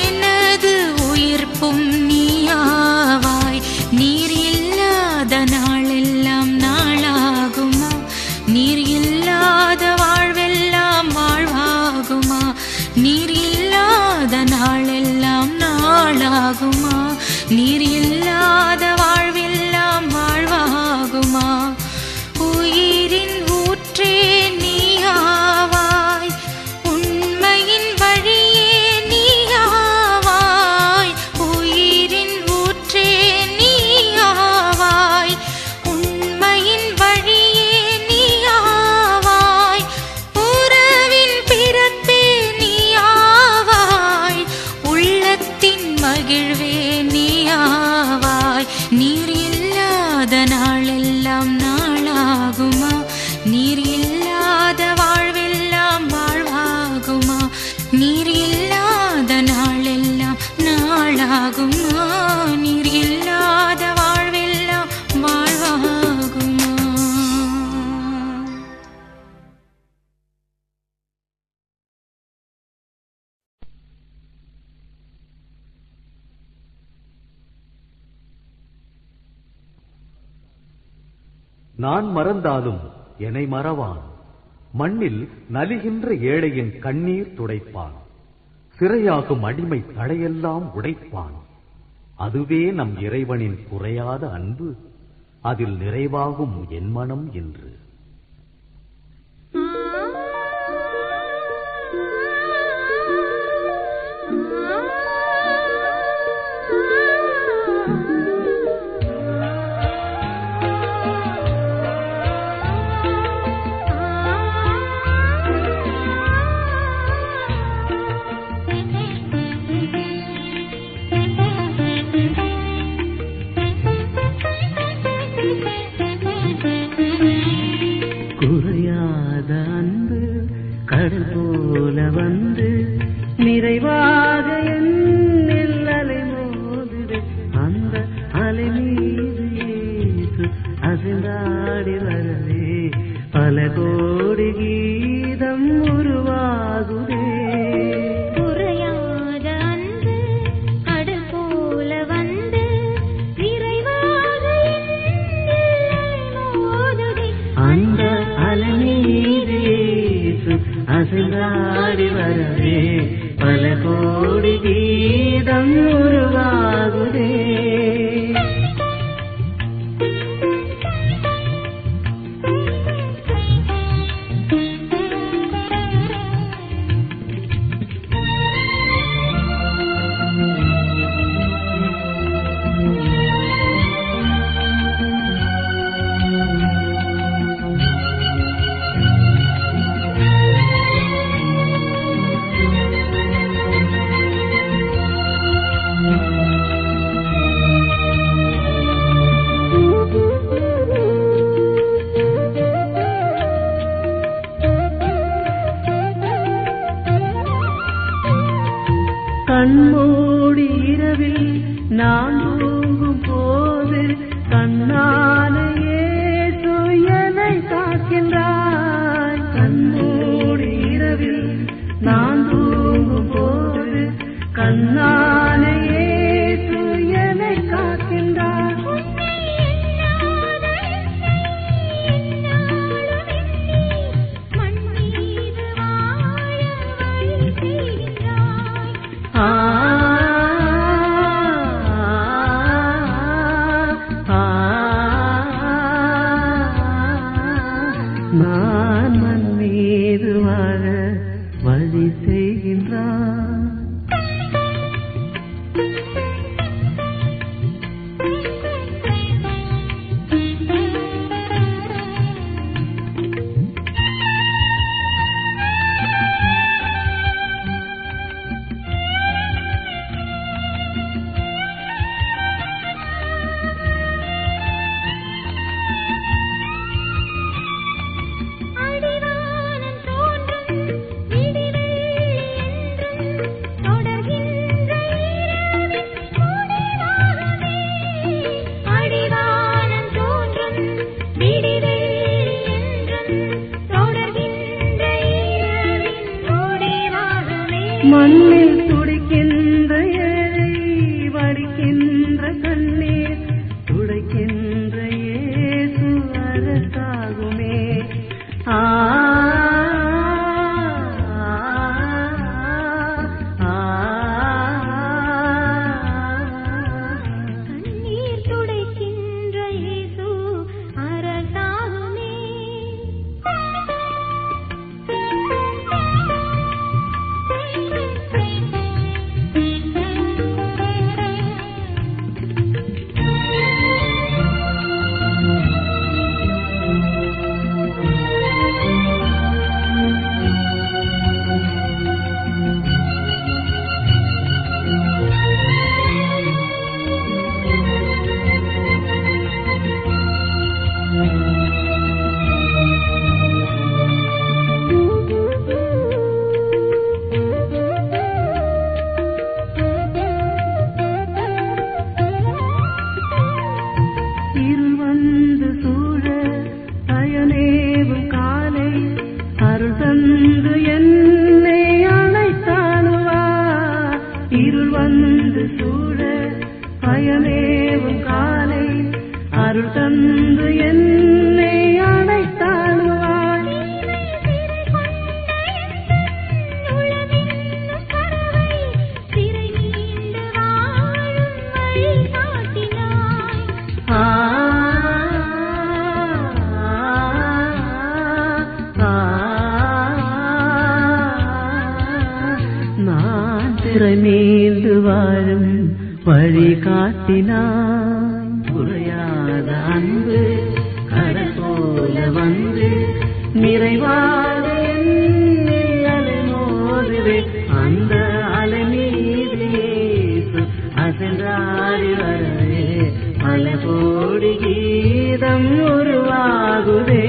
எனது உயிர்ப்பும் நீயாவாய். நீர் இல்லாத நாளெல்லாம் நாளாகுமா? நீர் இல்லாத வாழ்வெல்லாம் வாழ்வாகுமா? நீர் இல்லாத நாளெல்லாம் நாளாகுமா? நீர் இல்லாத வாழ்வெல்லாம் வாழ்வாகுமா? உயிரின் ஊற்றே நீயாவாய், உண்மையின் வழியே நீயாவாய். உயிரின் ஊற்றே நீயாவாய், உண்மையின் வழியே நீயாவாய். உறவின் பிறப்பே நீயாவாய், உள்ளத்தின் மகிழ்வே நீயாவாய். நீர் இல்லாத நாளெல்லாம் நாளாகுமா? நீர் இல்லாத வாழ்வெல்லாம் வாழ்வாகுமா? நீர் இல்லாத நாளெல்லாம் நாளாகுமா? நீர் இல்லாத வாழ்வெல்லாம் வாழ்வாகுமா? நான் மறந்தாலும் என்னை மறவான். மண்ணில் நலிகின்ற ஏழையின் கண்ணீர் துடைப்பான். சிறையாகும் அடிமை தடையெல்லாம் உடைப்பான். அதுவே நம் இறைவனின் குறையாத அன்பு. அதில் நிறைவாகும் என் மனம் என்று. குறையாத அன்பு கடல் போல வந்து நிறைவாக என்னில் அலை மோதுது. அந்த அலை மீது ஏசு அசைந்தாடி வரவே பல கோடி கீதம் உருவாகுதே. குறையாத அன்பு கடல் போல வந்து நிறைவாக என்னில் மோதுதே. அந்த அலை மீது ஏசு அசைந்தாடி வரவே பல கோடி கீதம் உருவாகுதே. கண்மூடி இரவில் நான் தூங்கும் போது கண்ணான இயேசு என்னை காக்கின்றாய். கண்மூடி இரவில் நான் தூங்கும் போது கண்ணான இயேசு என்னை காக்கின்றாய். மண் மீது வாழ வழி செய்கின்றாய். இதயமேவும் காலை அருள் தந்து என்னை அழைத்தாடுவாய். ஆ, ஆ, நான் திரை மீண்டு வாழும் வழி காட்டினாய். குறையாத அன்பு கடல் போல வந்து நிறைவாக என்னில் அலை மோதுவே. அந்த அலை மீது இயேசு அசைந்தாடி வரவே பல கோடி கீதம் உருவாகுதே.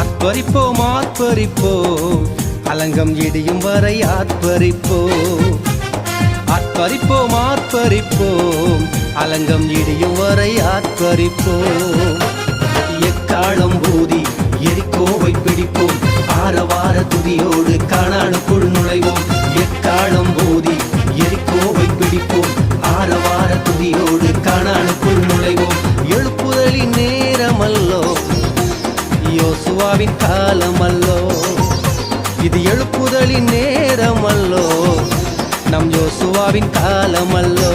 ஆத்பரிப்போம் ஆத்பரிப்போம் அலங்கம் இடியும் வரை ஆத்பரிப்போம். ஆத்பரிப்போம் ஆத்பரிப்போம் அலங்கம் இடியும் வரை ஆத்பரிப்போம். எக்காலம் ஊதி எரிக்கோவை பிடிப்போம், ஆரவார துதியோடு கானானுக்குள் நுழைவோம். எக்காலம் ஊதி எரிக்கோவை பிடிப்போம், ஆரவார துதியோடு கானானுக்குள் நுழைவோம். எழுப்புதலின் நேரமல்லோ, யோசுவாவின் காலமல்லோ, இது எழுப்புதலின் நேரமல்லோ, நம் யோசுவாவின் காலமல்லோ.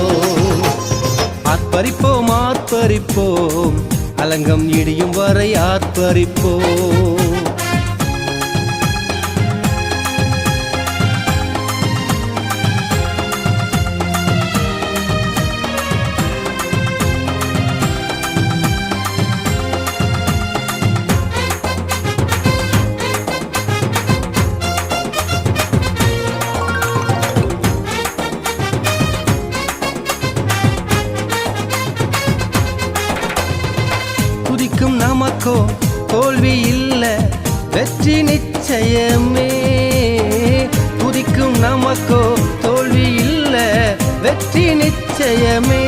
ஆத்பரிப்போம் ஆத்பரிப்போம் அலங்கம் இடியும் வரை ஆத்பரிப்போம். துதிக்கும் நமக்கோ தோல்வி இல்ல, வெற்றி நிச்சயமே. துதிக்கும் நமக்கோ தோல்வி இல்ல, வெற்றி நிச்சயமே.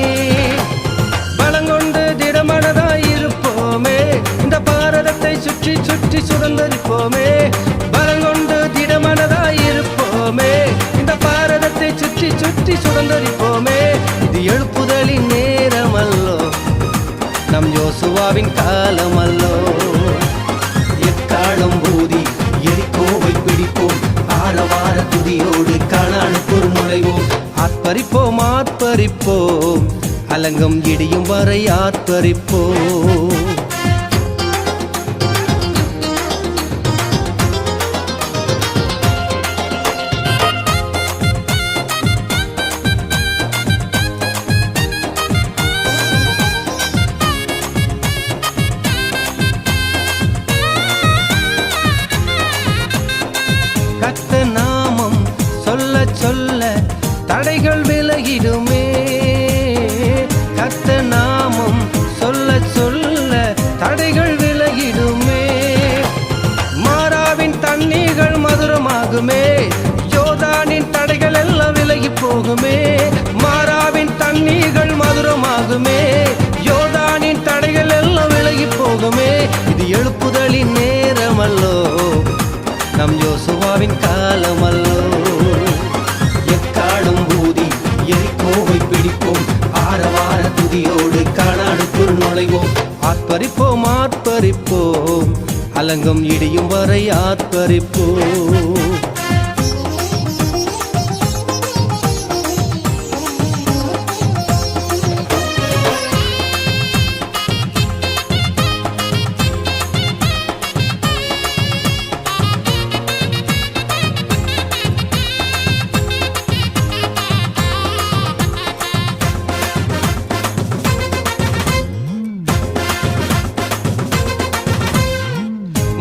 பலங்கொண்டு திடமனதாய் இருப்போமே, இந்த பாரதத்தை சுற்றி சுற்றி சுதந்தரிப்போமே. பலங்கொண்டு திடமனதாய் இருப்போமே, இந்த பாரதத்தை சுற்றி சுற்றி சுதந்தரிப்போமே. இது எழுப்புதலின் நேரமல்லோ, நம் யோசுவாவின் காலமல்லோ. எக்காலம் ஊதி எரிக்கோவை பிடிப்போம், ஆரவார துதியோடு கானானுக்குள் நுழைவோம். ஆத்பரிப்போம் ஆத்பரிப்போம் அலங்கம் இடியும் வரை ஆத்பரிப்போம். கர்த்த நாமம் சொல்ல சொல்ல தடைகள் விலகிடுமே. கர்த்த நாமம் சொல்ல சொல்ல தடைகள் விலகிடுமே. மாறாவின் தண்ணீர்கள் மதுரமாகுமே, யோர்தானின் தடைகள் எல்லாம் விலகி போகுமே. மாறாவின் தண்ணீர்கள் மதுரமாகுமே, யோர்தானின் தடைகள் எல்லாம் விலகி போகுமே. இது எழுப்புதலின் நேரமல்லோ, நம் யோசுவாவின் காலமல்லோ. எக்காலம் ஊதி எரிக்கோவை பிடிப்போம், ஆரவார துதியோடு கானானுக்குள் நுழைவோம். ஆத்பரிப்போம் ஆத்பரிப்போம் அலங்கம் இடியும் வரை ஆத்பரிப்போம்.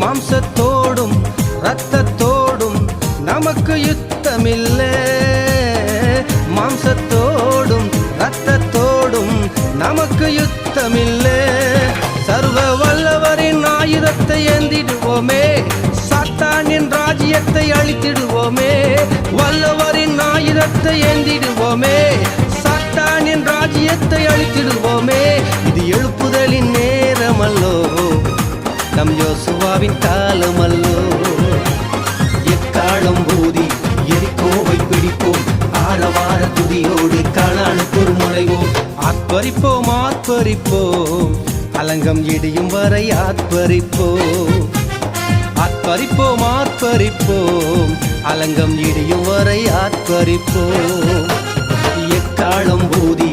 மாம்சத்தோடும் இரத்தத்தோடும் நமக்கு யுத்தமில்லை. மாம்சத்தோடும் இரத்தத்தோடும் நமக்கு யுத்தமில்லை. சர்வ வல்லவரின் ஆயுதத்தை ஏந்திடுவோமே, சாத்தானின் ராஜ்யத்தை அழித்திடுவோமே. வல்லவரின் ஆயுதத்தை ஏந்திடுவோமே, சாத்தானின் ராஜ்யத்தை அழித்திடுவோமே. இது எழுப்புதலின் நேரமல்லோ, நம் யோசுவாவின் காலமல்லோ. எக்காலம் ஊதி எரிக்கோவை பிடிப்போம், ஆரவார துதியோடு கானானுக்குள் நுழைவோம். ஆத்பரிப்போம் ஆத்பரிப்போம் அலங்கம் இடியும் வரை ஆத்பரிப்போம். ஆர்ப்பரிப்போம் ஆர்ப்பரிப்போம் அலங்கம் இடியும் வரை ஆர்ப்பரிப்போம். எக்காலம் ஊதி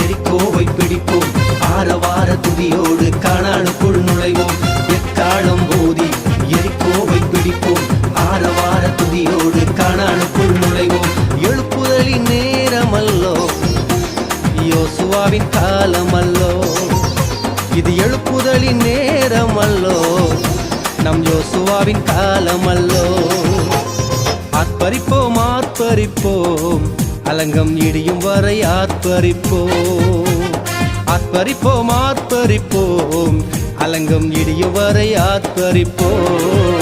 எரிகோவை பிடிப்போம், ஆரவார துதியோடு கானானுக்குள் நுழைவோம். எக்காலம் ஊதி எரிகோவை பிடிப்போம், ஆரவார துதியோடு கானானுக்குள் நுழைவோம். எழுப்புதலின் நேரமல்லோ, யோசுவாவின் காலமல்லோ, இது எழுப்புதலின் நேரமல்லோ, நம் யோசுவாவின் காலமல்லோ. ஆர்ப்பரிப்போம் ஆர்ப்பரிப்போம் அலங்கம் இடியும் வரை ஆர்ப்பரிப்போம். ஆர்ப்பரிப்போம் ஆர்ப்பரிப்போம் அலங்கம் இடியும் வரை ஆர்ப்பரிப்போம்.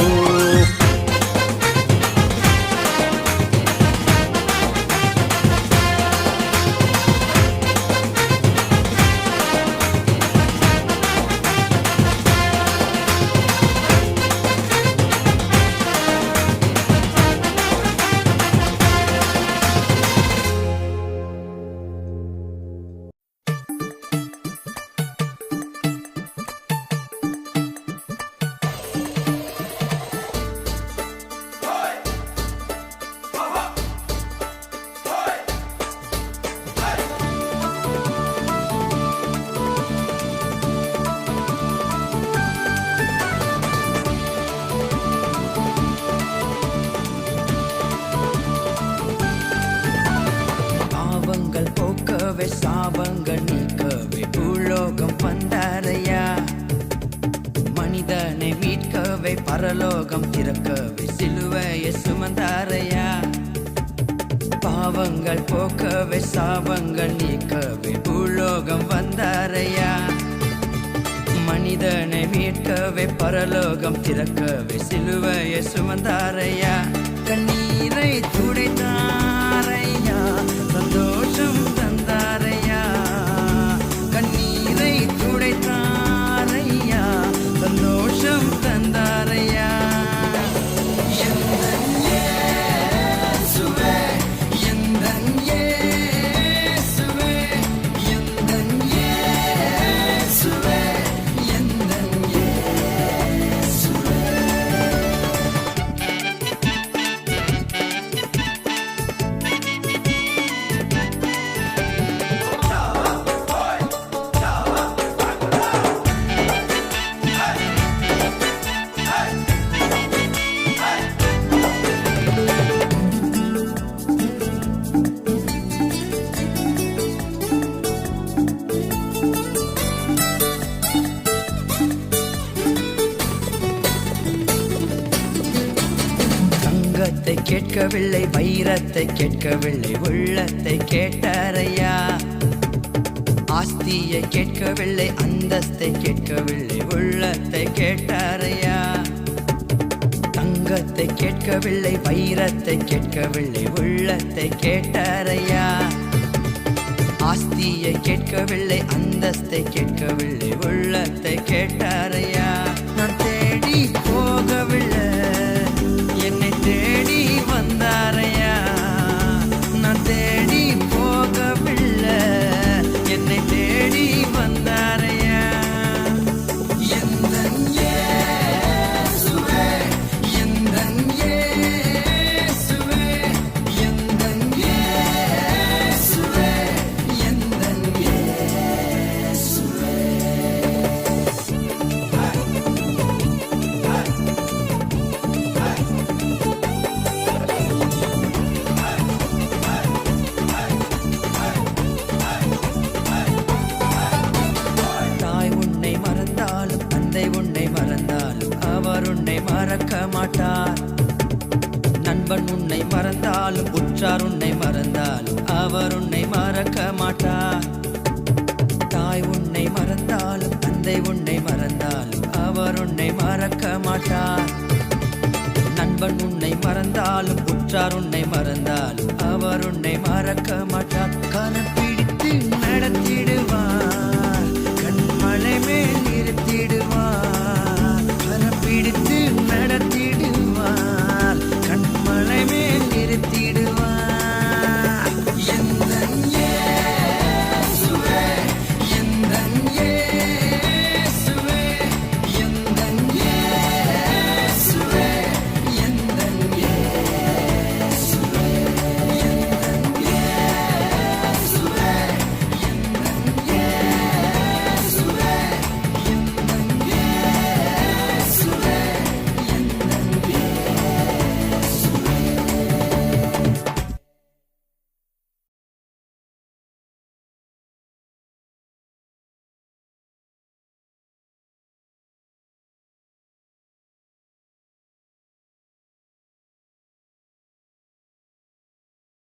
சாபங்கள் நீக்கவே பூலோகம் வந்தாரையா. மனிதனை மீட்கவே பரலோகம் திறக்கவே சிலுவையை சுமந்தாரையா. பாவங்கள் போக்கவே சாபங்கள் நீக்கவே பூலோகம் வந்தாரையா. மனிதனை மீட்கவே பரலோகம் திறக்கவே சிலுவையை சுமந்தாரையா. கண்ணீரை துடைத்தாரையா, சந்தோஷம் தந்தாரையா. கண்ணீரை துடைத்தாரையா, சந்தோஷம் தந்தாரையா. எந்தன் இயேசுவே, எந்தன் இயேசுவே, எந்தன் இயேசுவே, எந்தன் இயேசுவே. தங்கத்தை கேட்கவில்லை, வைரத்தை கேட்கவில்லை, உள்ளத்தை கேட்டாரையா. ஆஸ்தியை கேட்கவில்லை, அந்தஸ்தை கேட்கவில்லை, உள்ளத்தை கேட்டாரையா. தங்கத்தை கேட்கவில்லை, வைரத்தை கேட்கவில்லை, உள்ளத்தை கேட்டாரையா. ஆஸ்தியை கேட்கவில்லை, அந்தஸ்தை கேட்கவில்லை, உள்ளத்தை கேட்டாரையா. நான் தேடி போகவில்லை, என்னை தேடி வந்தாரையா. நான் தேடி போகவில்லை, என்னை தேடி வந்தாரையா. எந்தன் இயேசுவே, எந்தன் இயேசுவே, எந்தன் இயேசுவே, எந்தன் இயேசுவே. தாய் உன்னை மறந்தாலும், தந்தை உன்னை மறந்தாலும், அவர் உன்னை மறக்க மாட்டார். நண்பன் உன்னை மறந்தாலும், உற்றார் உன்னை மறந்தாலும், அவர் உன்னை மறக்க மாட்டார். தாய் உன்னை மறந்தாலும், தந்தை உன்னை மறந்தாலும், அவர் உன்னை மறக்க மாட்டார். நண்பன் உன்னை மறந்தாலும், உற்றார் உன்னை மறந்தாலும், அவர் உன்னை மறக்க மாட்டார்.